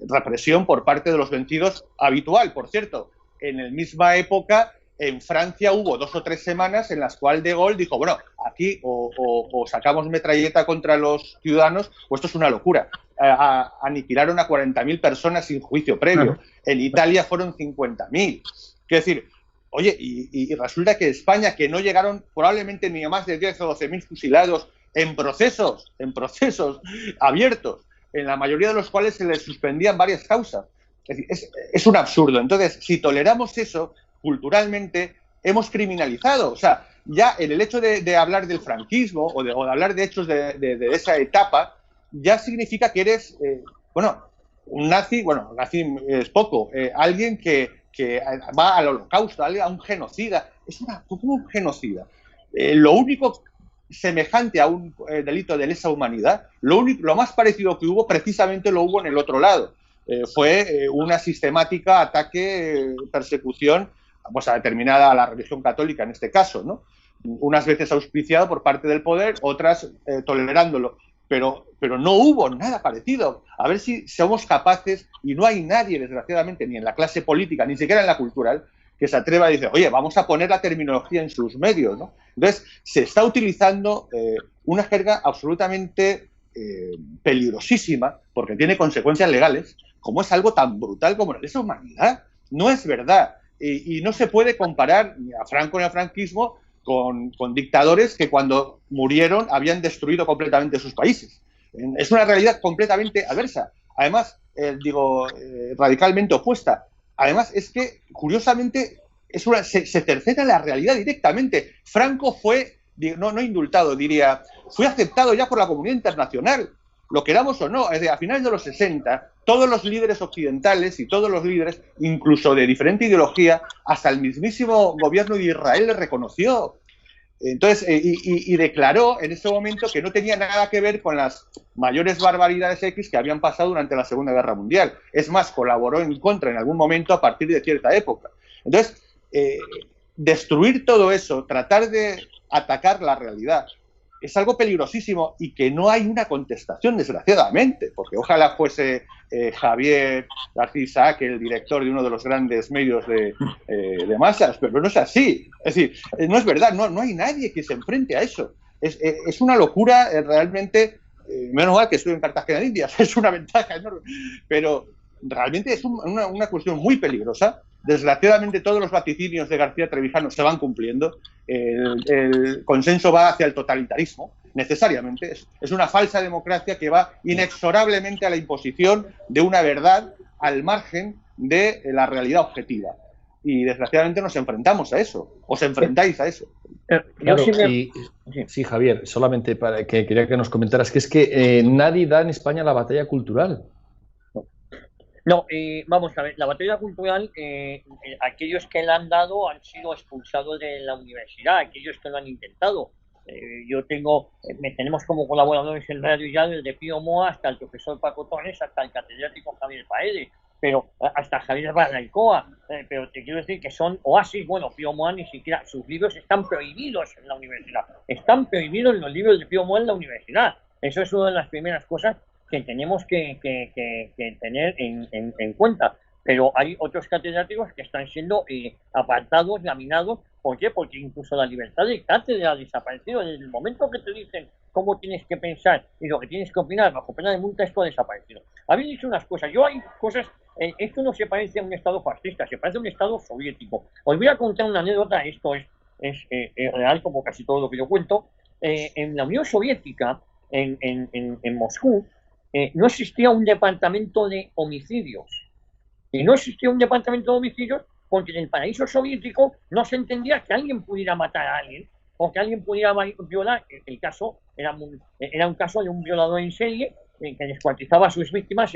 represión por parte de los vencidos habitual. Por cierto, en la misma época, en Francia hubo 2 o 3 semanas en las cuales De Gaulle dijo, bueno, aquí o sacamos metralleta contra los ciudadanos, o esto es una locura. Aniquilaron a 40.000 personas sin juicio previo. En Italia fueron 50.000. Quiero decir, oye, y resulta que España, que no llegaron probablemente ni a más de 10 o 12.000 fusilados en procesos abiertos, en la mayoría de los cuales se les suspendían varias causas. Es decir, es un absurdo. Entonces, si toleramos eso, culturalmente hemos criminalizado. O sea, ya en el hecho de hablar del franquismo o de hablar de hechos de esa etapa, ya significa que eres, un nazi, nazi es poco, alguien que va al holocausto, a un genocida. Es como un genocida. Lo único semejante a un delito de lesa humanidad, lo más parecido que hubo, precisamente lo hubo en el otro lado. Fue una sistemática ataque, persecución, pues a la religión católica en este caso, ¿no? Unas veces auspiciado por parte del poder, otras tolerándolo. Pero no hubo nada parecido. A ver si somos capaces, y no hay nadie, desgraciadamente, ni en la clase política, ni siquiera en la cultural, que se atreva a decir, oye, vamos a poner la terminología en sus medios, ¿no? Entonces, se está utilizando una jerga absolutamente peligrosísima, porque tiene consecuencias legales, como es algo tan brutal como la lesa humanidad. No es verdad. Y no se puede comparar ni a Franco ni al franquismo con dictadores que cuando murieron habían destruido completamente sus países. Es una realidad completamente adversa. Además, radicalmente opuesta. Además, es que, curiosamente, se cercena la realidad directamente. Franco fue, no indultado, diría, fue aceptado ya por la comunidad internacional, lo queramos o no. Es decir, a finales de los 60, todos los líderes occidentales y todos los líderes, incluso de diferente ideología, hasta el mismísimo gobierno de Israel le reconoció. Entonces, y declaró en ese momento que no tenía nada que ver con las mayores barbaridades X que habían pasado durante la Segunda Guerra Mundial. Es más, colaboró en contra en algún momento a partir de cierta época. Entonces, destruir todo eso, tratar de atacar la realidad, es algo peligrosísimo y que no hay una contestación, desgraciadamente, porque ojalá fuese Javier García Isaac, el director de uno de los grandes medios de masas, pero no es así. Es decir, no es verdad, no hay nadie que se enfrente a eso. Es una locura realmente, menos mal que estoy en Cartagena de Indias, es una ventaja enorme, pero realmente es una cuestión muy peligrosa. Desgraciadamente todos los vaticinios de García Trevijano se van cumpliendo. El consenso va hacia el totalitarismo, necesariamente. Es una falsa democracia que va inexorablemente a la imposición de una verdad al margen de la realidad objetiva. Y desgraciadamente nos enfrentamos a eso. ¿Os enfrentáis a eso? Claro, sí, Javier, solamente para que quería que nos comentaras que es que nadie da en España la batalla cultural. No, vamos a ver, la batalla cultural, aquellos que la han dado han sido expulsados de la universidad, aquellos que lo han intentado. Tenemos como colaboradores en Radio Ya desde Pío Moa hasta el profesor Paco Torres, hasta el catedrático Javier Paede, pero hasta Javier Barraicoa, pero te quiero decir que son oasis. Bueno, Pío Moa ni siquiera, sus libros están prohibidos en la universidad, están prohibidos los libros de Pío Moa en la universidad. Eso es una de las primeras cosas que tenemos que tener en cuenta. Pero hay otros catedráticos que están siendo apartados, laminados. ¿Por qué? Porque incluso la libertad de cátedra ha desaparecido. En el momento que te dicen cómo tienes que pensar y lo que tienes que opinar bajo pena de multa, esto ha desaparecido. Habéis dicho unas cosas. Hay cosas... esto no se parece a un Estado fascista, se parece a un Estado soviético. Os voy a contar una anécdota. Esto es real, como casi todo lo que yo cuento. En la Unión Soviética, en Moscú, no existía un departamento de homicidios. Y no existía un departamento de homicidios porque en el paraíso soviético no se entendía que alguien pudiera matar a alguien o que alguien pudiera violar. El caso era un caso de un violador en serie que descuartizaba a sus víctimas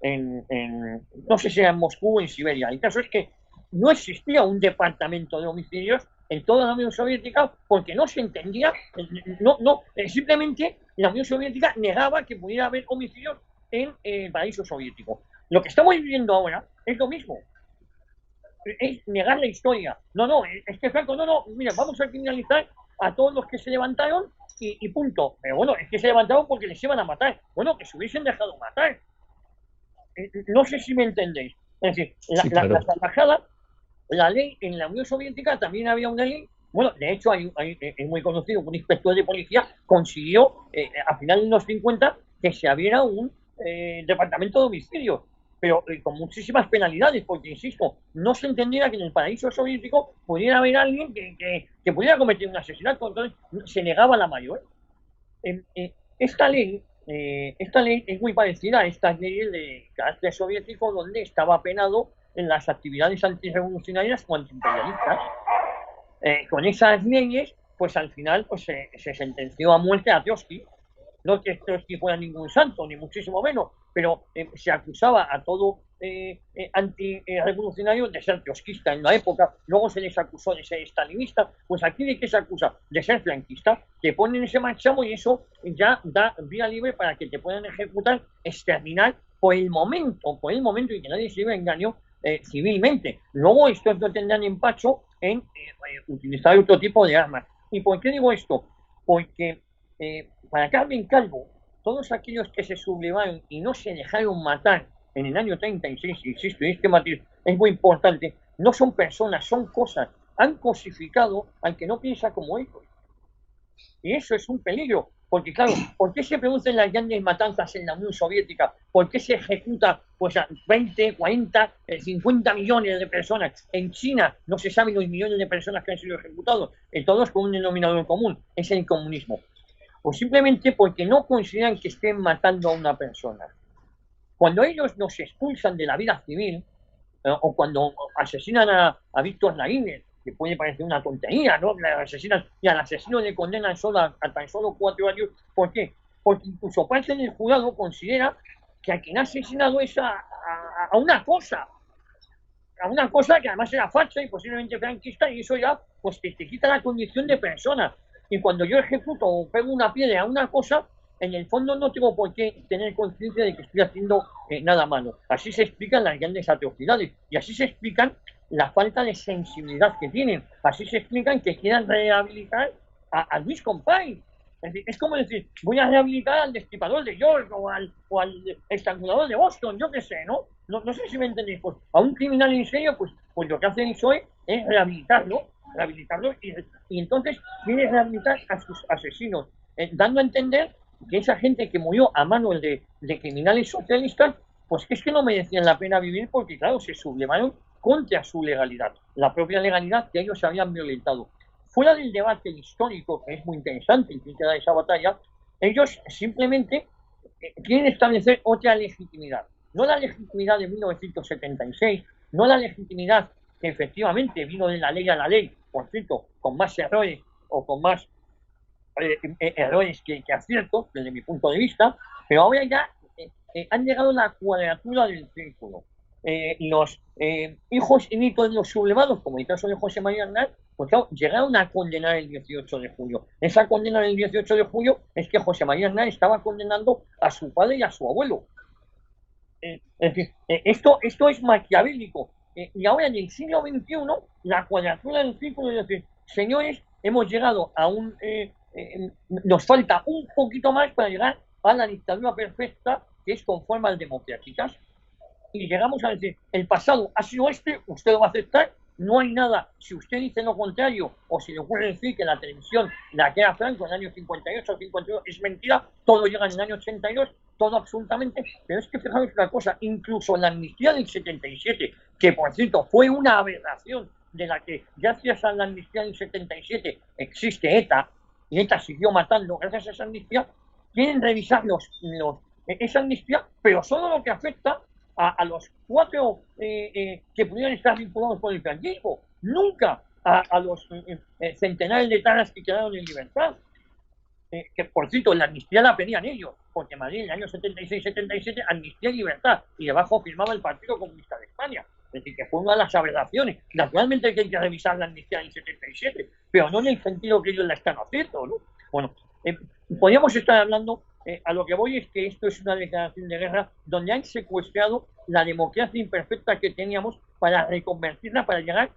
no sé si era en Moscú o en Siberia. El caso es que no existía un departamento de homicidios en toda la Unión Soviética porque no se entendía, simplemente la Unión Soviética negaba que pudiera haber homicidios en el paraíso soviético. Lo que estamos viviendo ahora es lo mismo, es negar la historia. Es que Franco, mira, vamos a criminalizar a todos los que se levantaron y punto. Pero bueno, es que se levantaron porque les iban a matar. Bueno, que se hubiesen dejado matar. No sé si me entendéis. Es decir, la salvajada. La ley en la Unión Soviética también había una ley. Bueno, de hecho es muy conocido que un inspector de policía consiguió a finales de los 50 que se abriera un departamento de homicidios, pero con muchísimas penalidades, porque insisto, no se entendía que en el paraíso soviético pudiera haber alguien que pudiera cometer un asesinato. Entonces se negaba la mayor. Esta ley es muy parecida a estas leyes de carácter soviético, donde estaba penado en las actividades antirrevolucionarias o antiimperialistas. con esas leyes, pues al final pues, se sentenció a muerte a Trotsky. No que Trotsky fuera ningún santo, ni muchísimo menos, pero se acusaba a todo antirrevolucionario de ser trotskista en la época, luego se les acusó de ser stalinista. Pues aquí ¿de qué se acusa? De ser franquista. Te ponen ese marchamo y eso ya da vía libre para que te puedan ejecutar, exterminar por el momento y que nadie se lleve engaño civilmente. Luego estos no tendrán empacho en utilizar otro tipo de armas. ¿Y por qué digo esto? Porque para Carmen Calvo, todos aquellos que se sublevaron y no se dejaron matar en el año 36, insisto, y este matiz es muy importante, no son personas, son cosas. Han cosificado al que no piensa como ellos. Y eso es un peligro, porque claro, ¿por qué se producen las grandes matanzas en la Unión Soviética? ¿Por qué se ejecuta pues, a 20, 40, 50 millones de personas? En China no se saben los millones de personas que han sido ejecutados, todos con un denominador común, es el comunismo. Pues simplemente porque no consideran que estén matando a una persona. Cuando ellos nos expulsan de la vida civil, o cuando asesinan a Víctor Laínez, que puede parecer una tontería, ¿no? Asesinan, y al asesino le condenan solo a tan solo 4 años. ¿Por qué? Porque incluso parte del jurado considera que a quien ha asesinado es a una cosa que además era falsa y posiblemente franquista, y eso ya pues te quita la condición de persona. Y cuando yo ejecuto o pego una piedra a una cosa, en el fondo no tengo por qué tener conciencia de que estoy haciendo nada malo. Así se explican las grandes atrocidades y así se explican la falta de sensibilidad que tienen. Así se explican que quieran rehabilitar a Luis Companys. Es como decir, voy a rehabilitar al destripador de York o al estrangulador de Boston, yo qué sé, ¿no? No sé si me entendéis. Pues a un criminal en serio, pues lo que hace el PSOE es rehabilitarlo y entonces quiere rehabilitar a sus asesinos, dando a entender que esa gente que murió a manos de criminales socialistas, pues que es que no merecían la pena vivir porque, claro, se sublevaron contra su legalidad, la propia legalidad que ellos habían violentado. Fuera del debate histórico, que es muy interesante y que da esa batalla, ellos simplemente quieren establecer otra legitimidad. No la legitimidad de 1976, no la legitimidad que efectivamente vino de la ley a la ley, por cierto, con más errores o con más errores que aciertos, desde mi punto de vista, pero ahora ya han llegado a la cuadratura del círculo. Los hijos y nietos de los sublevados, como el caso de José María Aznar, pues claro, llegaron a condenar el 18 de julio. Esa condena del 18 de julio es que José María Aznar estaba condenando a su padre y a su abuelo. Es decir, esto es maquiavélico. Y ahora en el siglo XXI, la cuadratura del círculo es decir, señores, hemos llegado a nos falta un poquito más para llegar a la dictadura perfecta, que es con formas democráticas. Y llegamos a decir, el pasado ha sido usted lo va a aceptar, no hay nada. Si usted dice lo contrario, o si le ocurre decir que la televisión de aquella Franco en el año 58 o 52 es mentira, todo llega en el año 82, todo absolutamente. Pero es que fijaros una cosa, incluso la amnistía del 77, que por cierto fue una aberración, de la que gracias a la amnistía del 77 existe ETA, y ETA siguió matando gracias a esa amnistía, quieren revisar esa amnistía, pero solo lo que afecta a los 4 que pudieron estar vinculados con el franquismo, nunca a los centenares de taras que quedaron en libertad. Que por cierto, la amnistía la pedían ellos, porque Madrid en el año 76-77, amnistía y libertad, y debajo firmaba el Partido Comunista de España. Es decir, que fue una de las aberraciones. Naturalmente hay que revisar la amnistía del 77, pero no en el sentido que ellos la están haciendo, ¿no? Bueno, podríamos estar hablando, a lo que voy es que esto es una declaración de guerra donde han secuestrado la democracia imperfecta que teníamos para reconvertirla, para llegar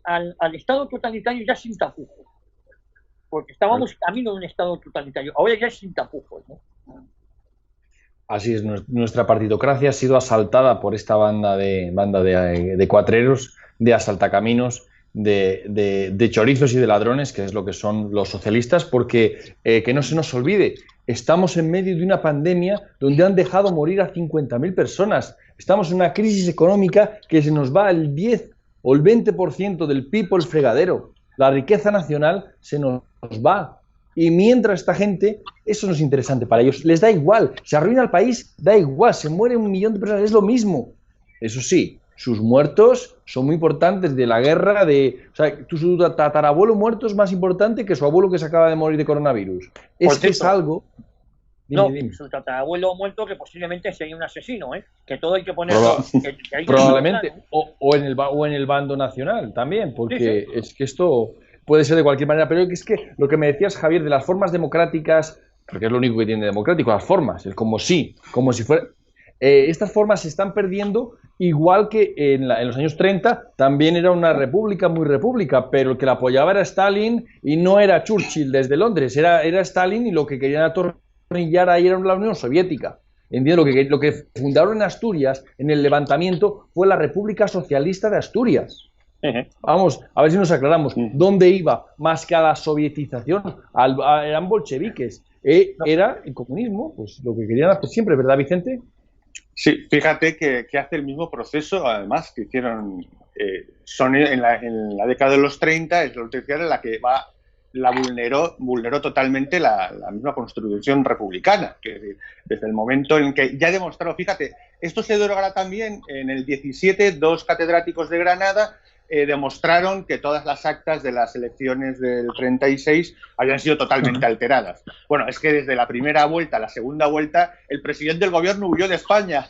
al Estado totalitario ya sin tapujos. Porque estábamos camino de un Estado totalitario, ahora ya es sin tapujos, ¿no? Así es, nuestra partidocracia ha sido asaltada por esta banda de cuatreros, de asaltacaminos, de chorizos y de ladrones, que es lo que son los socialistas, porque que no se nos olvide, estamos en medio de una pandemia donde han dejado morir a 50.000 personas. Estamos en una crisis económica que se nos va el 10 o el 20% del PIB por el fregadero. La riqueza nacional se nos va. Y mientras esta gente, eso no es interesante para ellos, les da igual, se arruina el país, da igual, se muere 1 millón de personas, es lo mismo. Eso sí, sus muertos son muy importantes de la guerra o sea, su tatarabuelo muerto es más importante que su abuelo que se acaba de morir de coronavirus. Es que es algo... Dime. Su tatarabuelo muerto que posiblemente sería un asesino, ¿eh? Que todo hay que ponerlo... Probablemente, o en el bando nacional también, porque sí. Es que esto puede ser de cualquier manera, pero es que lo que me decías, Javier, de las formas democráticas, porque es lo único que tiene democrático, las formas, el como si fuera... estas formas se están perdiendo, igual que en los años 30 también era una república muy república, pero el que la apoyaba era Stalin y no era Churchill desde Londres, era Stalin, y lo que querían atornillar ahí era la Unión Soviética. ¿Entiendes? Lo que fundaron en Asturias, en el levantamiento, fue la República Socialista de Asturias. Vamos, a ver si nos aclaramos. ¿Dónde iba? Más que a la sovietización, eran bolcheviques. Era el comunismo, pues lo que querían hacer siempre, ¿verdad, Vicente? Sí, fíjate que hace el mismo proceso, además, que hicieron son en la década de los 30, es la que vulneró totalmente la misma Constitución republicana, que desde el momento en que ya demostraron, fíjate, esto se derogará también en el 17, 2 catedráticos de Granada demostraron que todas las actas de las elecciones del 36 habían sido totalmente alteradas. Bueno, es que desde la primera vuelta a la segunda vuelta, el presidente del gobierno huyó de España.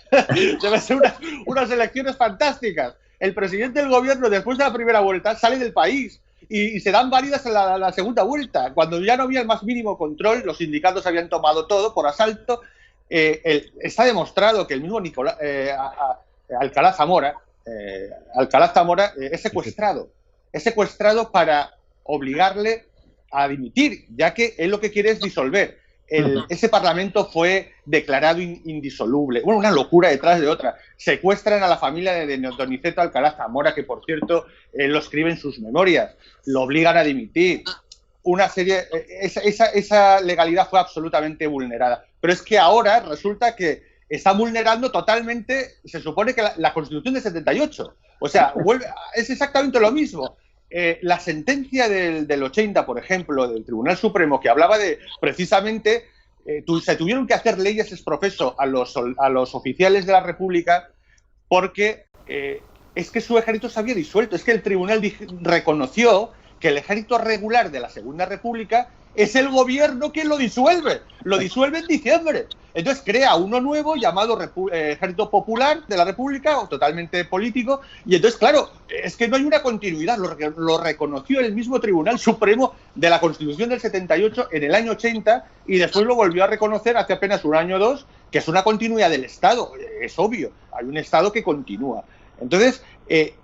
Debe ser unas elecciones fantásticas. El presidente del gobierno, después de la primera vuelta, sale del país y se dan válidas en la segunda vuelta. Cuando ya no había el más mínimo control, los sindicatos habían tomado todo por asalto. Está demostrado que el mismo Alcalá Zamora es secuestrado para obligarle a dimitir, ya que él lo que quiere es disolver. Ese parlamento fue declarado indisoluble. Bueno, una locura detrás de otra. Secuestran a la familia de Donizeto Alcalá Zamora, que por cierto lo escribe en sus memorias. Lo obligan a dimitir. Esa legalidad fue absolutamente vulnerada. Pero es que ahora resulta que está vulnerando totalmente, se supone que la Constitución del 78. O sea, es exactamente lo mismo. La sentencia del 80, por ejemplo, del Tribunal Supremo, que hablaba de, precisamente, se tuvieron que hacer leyes exprofeso a los oficiales de la República porque es que su ejército se había disuelto. Es que el tribunal reconoció que el ejército regular de la Segunda República es el gobierno quien lo disuelve en diciembre. Entonces crea uno nuevo llamado Ejército Popular de la República, totalmente político, y entonces, claro, es que no hay una continuidad, lo reconoció el mismo Tribunal Supremo de la Constitución del 78 en el año 80, y después lo volvió a reconocer hace apenas un año o dos, que es una continuidad del Estado, es obvio, hay un Estado que continúa. Entonces,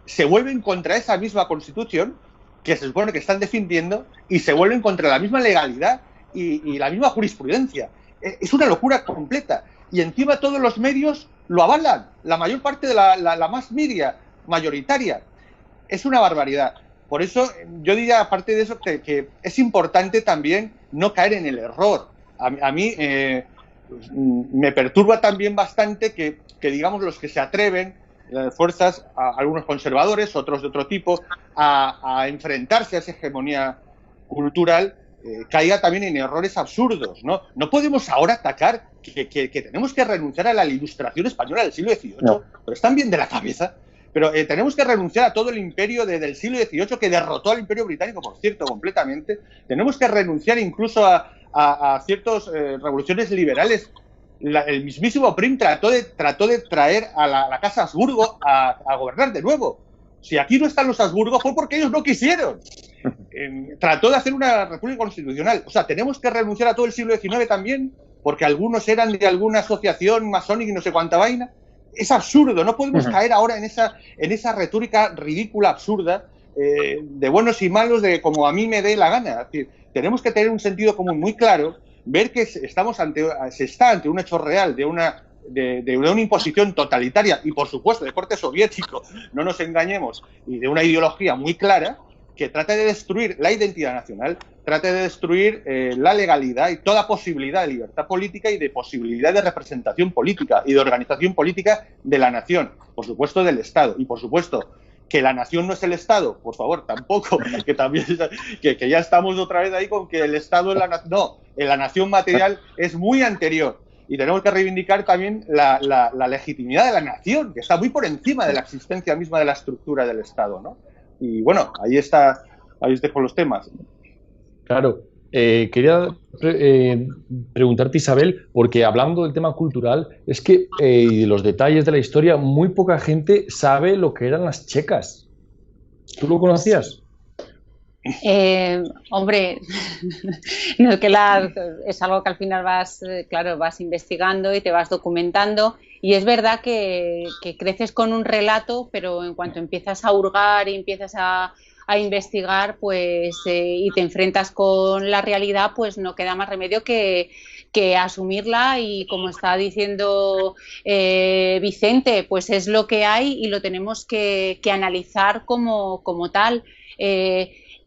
se vuelven contra esa misma Constitución, que se supone que están defendiendo, y se vuelven contra la misma legalidad y la misma jurisprudencia. Es una locura completa. Y encima todos los medios lo avalan. La mayor parte de la más media mayoritaria. Es una barbaridad. Por eso yo diría, aparte de eso, que es importante también no caer en el error. A mí me perturba también bastante que digamos, los que se atreven, fuerzas, algunos conservadores, otros de otro tipo, a enfrentarse a esa hegemonía cultural, caiga también en errores absurdos, ¿no? No podemos ahora atacar que tenemos que renunciar a la ilustración española del siglo XVIII, no. Pero están bien de la cabeza. Pero tenemos que renunciar a todo el imperio del siglo XVIII, que derrotó al imperio británico, por cierto, completamente. Tenemos que renunciar incluso a ciertas revoluciones liberales. El mismísimo Prim trató de traer a la Casa Habsburgo a gobernar de nuevo. Si aquí no están los Habsburgo fue porque ellos no quisieron. Trató de hacer una república constitucional. O sea, tenemos que renunciar a todo el siglo XIX también, porque algunos eran de alguna asociación masónica y no sé cuánta vaina. Es absurdo, no podemos caer ahora en esa retórica ridícula, absurda, de buenos y malos, de como a mí me dé la gana. Es decir, tenemos que tener un sentido común muy claro, ver que se está ante un hecho real de una imposición totalitaria y, por supuesto, de corte soviético, no nos engañemos, y de una ideología muy clara que trata de destruir la identidad nacional, trata de destruir la legalidad y toda posibilidad de libertad política y de posibilidad de representación política y de organización política de la nación, por supuesto del Estado, y por supuesto que la nación no es el Estado, por favor, tampoco, que también que ya estamos otra vez ahí con que el Estado es la nación. No, la nación material es muy anterior. y tenemos que reivindicar también la legitimidad de la nación, que está muy por encima de la existencia misma de la estructura del Estado, ¿no? Y bueno, ahí os dejo los temas. Claro. Quería preguntarte, Isabel, porque hablando del tema cultural, es que de los detalles de la historia, muy poca gente sabe lo que eran las checas. ¿Tú lo conocías? Hombre, no, es algo que al final vas investigando y te vas documentando, y es verdad que creces con un relato, pero en cuanto empiezas a hurgar y empiezas a investigar, pues y te enfrentas con la realidad, pues no queda más remedio que asumirla, y como está diciendo Vicente, pues es lo que hay y lo tenemos que analizar como tal.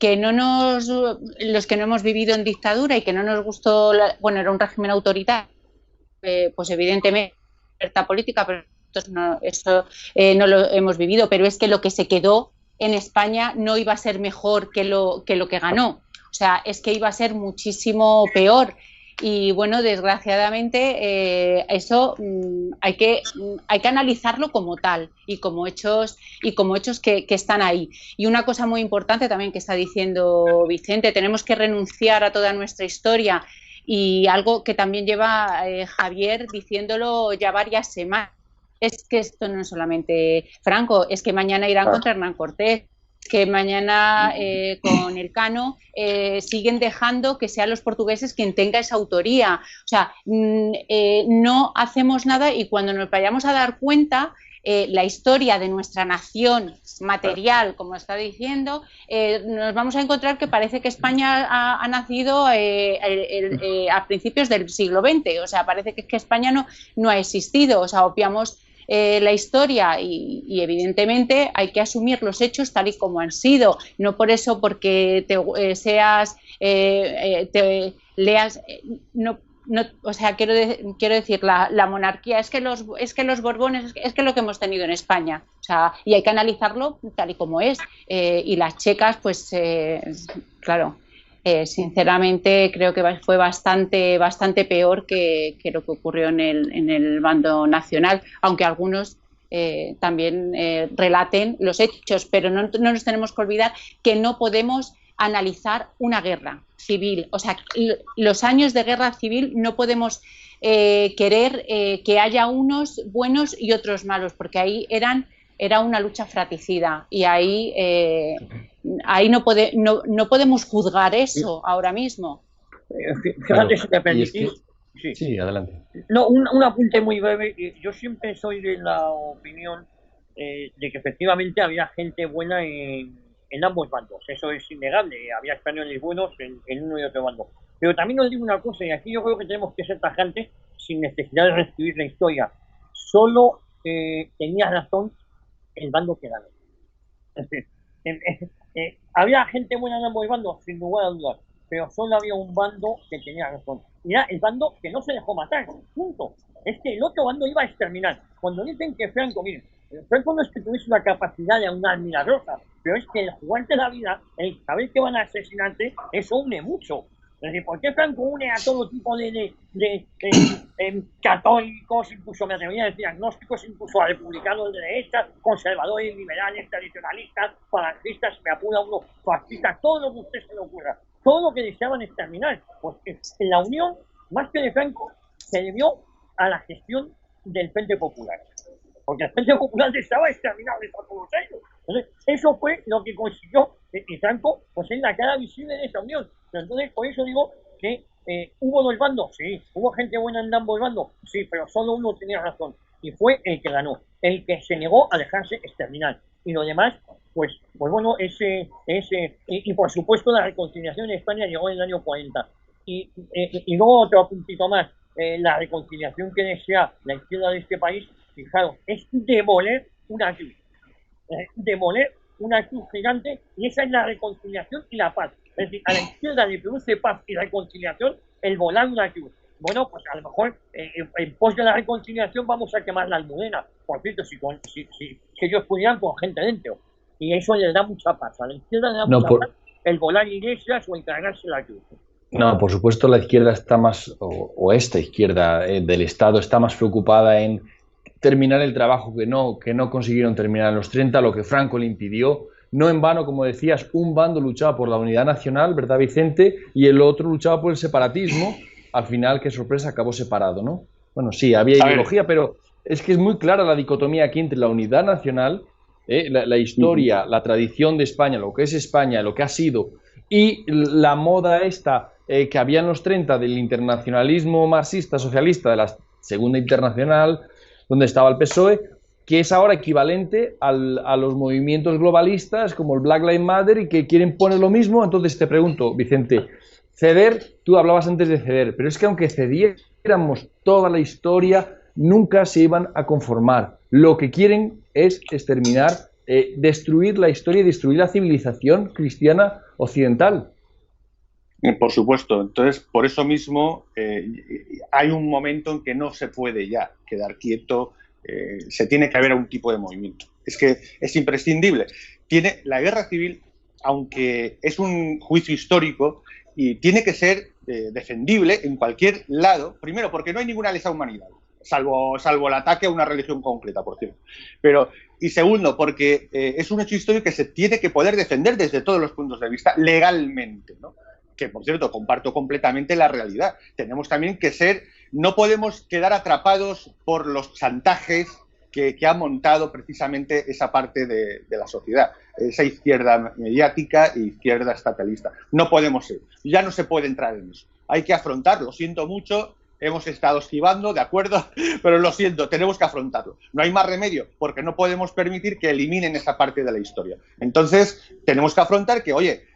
Que los que no hemos vivido en dictadura y que no nos gustó, era un régimen autoritario, pues evidentemente libertad política, pero eso no lo hemos vivido, pero es que lo que se quedó en España no iba a ser mejor que lo que ganó, o sea, es que iba a ser muchísimo peor. Y bueno, desgraciadamente eso hay que analizarlo como tal y como hechos que están ahí. Y una cosa muy importante también que está diciendo Vicente, tenemos que renunciar a toda nuestra historia, y algo que también lleva Javier diciéndolo ya varias semanas, es que esto no es solamente Franco, es que mañana irán contra Hernán Cortés, que mañana con Elcano siguen dejando que sean los portugueses quien tenga esa autoría. O sea, no hacemos nada, y cuando nos vayamos a dar cuenta, la historia de nuestra nación material, como está diciendo, nos vamos a encontrar que parece que España ha nacido a principios del siglo XX. O sea, parece que España no ha existido. O sea, obviamos la historia y evidentemente hay que asumir los hechos tal y como han sido, no por eso porque leas o sea, quiero decir, la monarquía, es que los Borbones, es que lo que hemos tenido en España, o sea, y hay que analizarlo tal y como es, y las checas, pues claro, sinceramente creo que fue bastante peor que lo que ocurrió en el bando nacional, aunque algunos también relaten los hechos, pero no nos tenemos que olvidar que no podemos analizar una guerra civil, o sea, los años de guerra civil no podemos querer que haya unos buenos y otros malos, porque ahí era una lucha fratricida, y ahí no podemos juzgar eso ahora mismo. Fíjate, si te permitís. Sí, adelante. No, un apunte muy breve. Yo siempre soy de la opinión de que efectivamente había gente buena en ambos bandos. Eso es innegable. Había españoles buenos en uno y otro bando. Pero también os digo una cosa, y aquí yo creo que tenemos que ser tajantes sin necesidad de reescribir la historia. Solo tenía razón el bando que ganó. Es decir, había gente buena en ambos bandos, sin lugar a dudas, pero solo había un bando que tenía razón. Y era el bando que no se dejó matar, punto. Es que el otro bando iba a exterminar. Cuando dicen que Franco, miren, Franco no es que tuviese una capacidad de aunar milagrosa, pero es que el jugarte la vida, el saber que van a asesinarte, eso une mucho. Es decir, ¿por qué Franco une a todo tipo de católicos, incluso me atrevería a decir agnósticos, incluso a republicanos de derecha, conservadores, liberales, tradicionalistas, falangistas, me apura uno, fascistas, todo lo que a usted se le ocurra, todo lo que deseaban exterminar? Pues en la unión, más que de Franco, se debió a la gestión del Frente Popular, porque el Frente Popular estaba exterminado de todos ellos. Entonces, eso fue lo que consiguió, y Franco pues es la cara visible de esa unión. Entonces, por eso digo que hubo dos bandos, sí, hubo gente buena en ambos bandos, sí, pero solo uno tenía razón, y fue el que ganó, el que se negó a dejarse exterminar. Y lo demás, pues bueno, y por supuesto la reconciliación en España llegó en el año 40. Y luego otro puntito más, la reconciliación que desea la izquierda de este país, fijaros, es demoler una cruz. Demoler una cruz gigante, y esa es la reconciliación y la paz. Es decir, a la izquierda le produce paz y reconciliación el volar una cruz. Bueno, pues a lo mejor en pos de la reconciliación vamos a quemar la Almudena. Por cierto, si ellos pudieran con gente dentro. Y eso les da mucha paz. A la izquierda le da mucha paz el volar iglesias o encargarse la cruz. No, por supuesto la izquierda está más, o esta izquierda del Estado está más preocupada en terminar el trabajo que no consiguieron terminar en los 30, lo que Franco le impidió. No en vano, como decías, un bando luchaba por la unidad nacional, ¿verdad, Vicente? Y el otro luchaba por el separatismo. Al final, qué sorpresa, acabó separado, ¿no? Bueno, sí, había ideología, pero es que es muy clara la dicotomía aquí entre la unidad nacional, la historia, la tradición de España, lo que es España, lo que ha sido, y la moda esta que había en los 30 del internacionalismo marxista, socialista, de la Segunda Internacional, donde estaba el PSOE, que es ahora equivalente a los movimientos globalistas como el Black Lives Matter y que quieren poner lo mismo. Entonces te pregunto, Vicente, ceder, tú hablabas antes de ceder, pero es que aunque cediéramos toda la historia, nunca se iban a conformar. Lo que quieren es exterminar, destruir la historia y destruir la civilización cristiana occidental. Por supuesto. Entonces, por eso mismo hay un momento en que no se puede ya quedar quieto, se tiene que haber algún tipo de movimiento. Es que es imprescindible. La guerra civil, aunque es un juicio histórico, y tiene que ser defendible en cualquier lado, primero porque no hay ninguna lesa humanidad, salvo el ataque a una religión concreta, por cierto. Y segundo, porque es un hecho histórico que se tiene que poder defender desde todos los puntos de vista legalmente, ¿no? Que, por cierto, comparto completamente la realidad. Tenemos también que no podemos quedar atrapados por los chantajes que ha montado precisamente esa parte de la sociedad, esa izquierda mediática e izquierda estatalista. No podemos ser, ya no se puede entrar en eso. Hay que afrontarlo, lo siento mucho, hemos estado esquivando, de acuerdo, pero lo siento, tenemos que afrontarlo. No hay más remedio, porque no podemos permitir que eliminen esa parte de la historia. Entonces, tenemos que afrontar que, oye,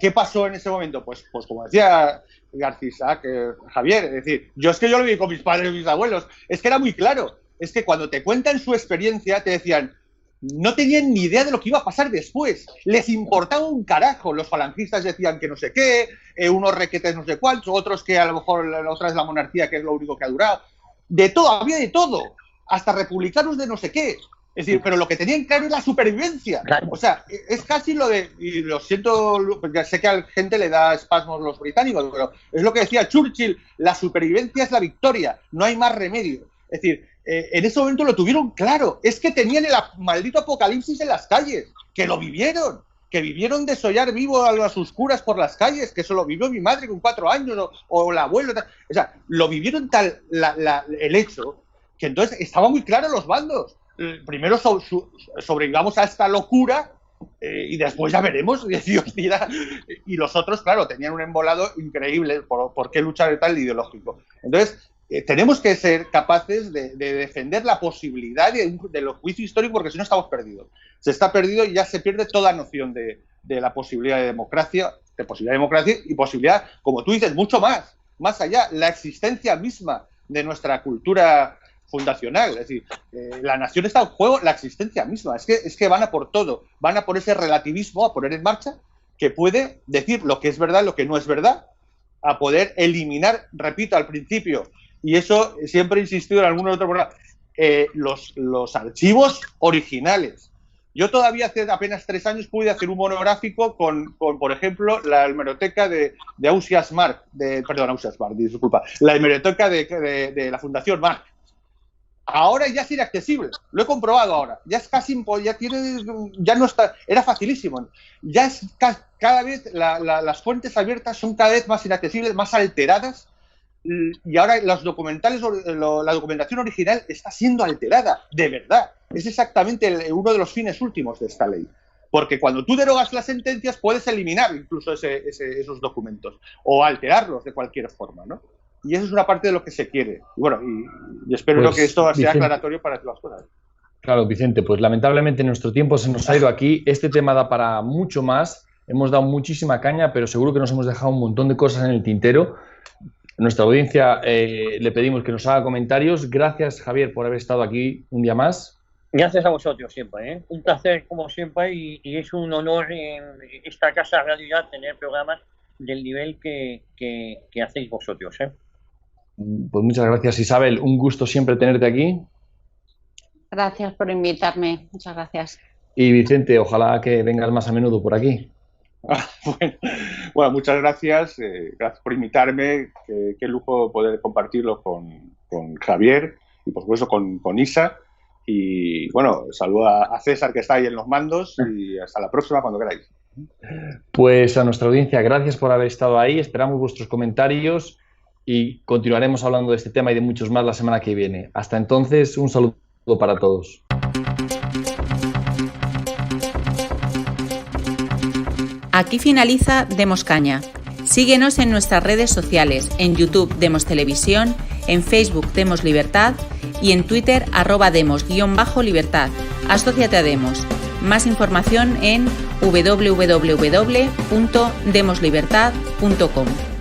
¿qué pasó en ese momento? Pues como decía García, Javier, es decir, yo lo viví con mis padres y mis abuelos, es que era muy claro, es que cuando te cuentan su experiencia te decían, no tenían ni idea de lo que iba a pasar después, les importaba un carajo, los falangistas decían que no sé qué, unos requetes no sé cuántos, otros que a lo mejor la otra es la monarquía, que es lo único que ha durado, de todo, había de todo, hasta republicanos de no sé qué. Es decir, pero lo que tenían claro es la supervivencia. Claro. O sea, es casi lo de, y lo siento, ya sé que a la gente le da espasmos los británicos, pero es lo que decía Churchill, la supervivencia es la victoria, no hay más remedio. Es decir, en ese momento lo tuvieron claro, es que tenían el maldito apocalipsis en las calles, que lo vivieron, que vivieron desollar vivo a las oscuras por las calles, que eso lo vivió mi madre con 4 años, o la abuela, o sea, lo vivieron el hecho, que entonces estaban muy claros los bandos. Primero sobrevivamos a esta locura y después ya veremos. Y los otros, claro, tenían un embolado increíble. ¿Por qué luchar de tal ideológico? Entonces, tenemos que ser capaces de defender la posibilidad de los juicios históricos, porque si no estamos perdidos. Se está perdido y ya se pierde toda noción de la posibilidad de democracia y posibilidad, como tú dices, mucho más allá, la existencia misma de nuestra cultura fundacional, es decir, la nación está en juego, la existencia misma, es que van a por todo, van a por ese relativismo, a poner en marcha, que puede decir lo que es verdad, lo que no es verdad, a poder eliminar, repito, al principio, y eso siempre he insistido en algún otro programa, los archivos originales. Yo todavía hace apenas 3 años pude hacer un monográfico con por ejemplo, la hemeroteca de Ausias Marc, disculpa, la hemeroteca de la Fundación Marc. Ahora ya es inaccesible, lo he comprobado ahora, ya es casi, ya no está, era facilísimo, ya es cada vez las fuentes abiertas son cada vez más inaccesibles, más alteradas, y ahora los documentales, la documentación original está siendo alterada, de verdad, es exactamente uno de los fines últimos de esta ley, porque cuando tú derogas las sentencias puedes eliminar incluso esos documentos, o alterarlos de cualquier forma, ¿no? Y eso es una parte de lo que se quiere. Y bueno, y espero que esto sea aclaratorio para todas las cosas. Claro, Vicente, pues lamentablemente nuestro tiempo se nos ha ido aquí. Este tema da para mucho más. Hemos dado muchísima caña, pero seguro que nos hemos dejado un montón de cosas en el tintero. A nuestra audiencia le pedimos que nos haga comentarios. Gracias, Javier, por haber estado aquí un día más. Gracias a vosotros siempre, ¿eh? Un placer como siempre y es un honor en esta casa de realidad tener programas del nivel que hacéis vosotros, ¿eh? Pues muchas gracias, Isabel. Un gusto siempre tenerte aquí. Gracias por invitarme. Muchas gracias. Y Vicente, ojalá que vengas más a menudo por aquí. Bueno, muchas gracias. Gracias por invitarme. Qué lujo poder compartirlo con Javier y, por supuesto, con Isa. Y, bueno, saludo a César, que está ahí en los mandos, y hasta la próxima, cuando queráis. Pues a nuestra audiencia, gracias por haber estado ahí. Esperamos vuestros comentarios y continuaremos hablando de este tema y de muchos más la semana que viene. Hasta entonces, un saludo para todos. Aquí finaliza Demos Caña. Síguenos en nuestras redes sociales, en YouTube Demos Televisión, en Facebook Demos Libertad y en Twitter @demos_libertad. Asóciate a Demos. Más información en www.demoslibertad.com.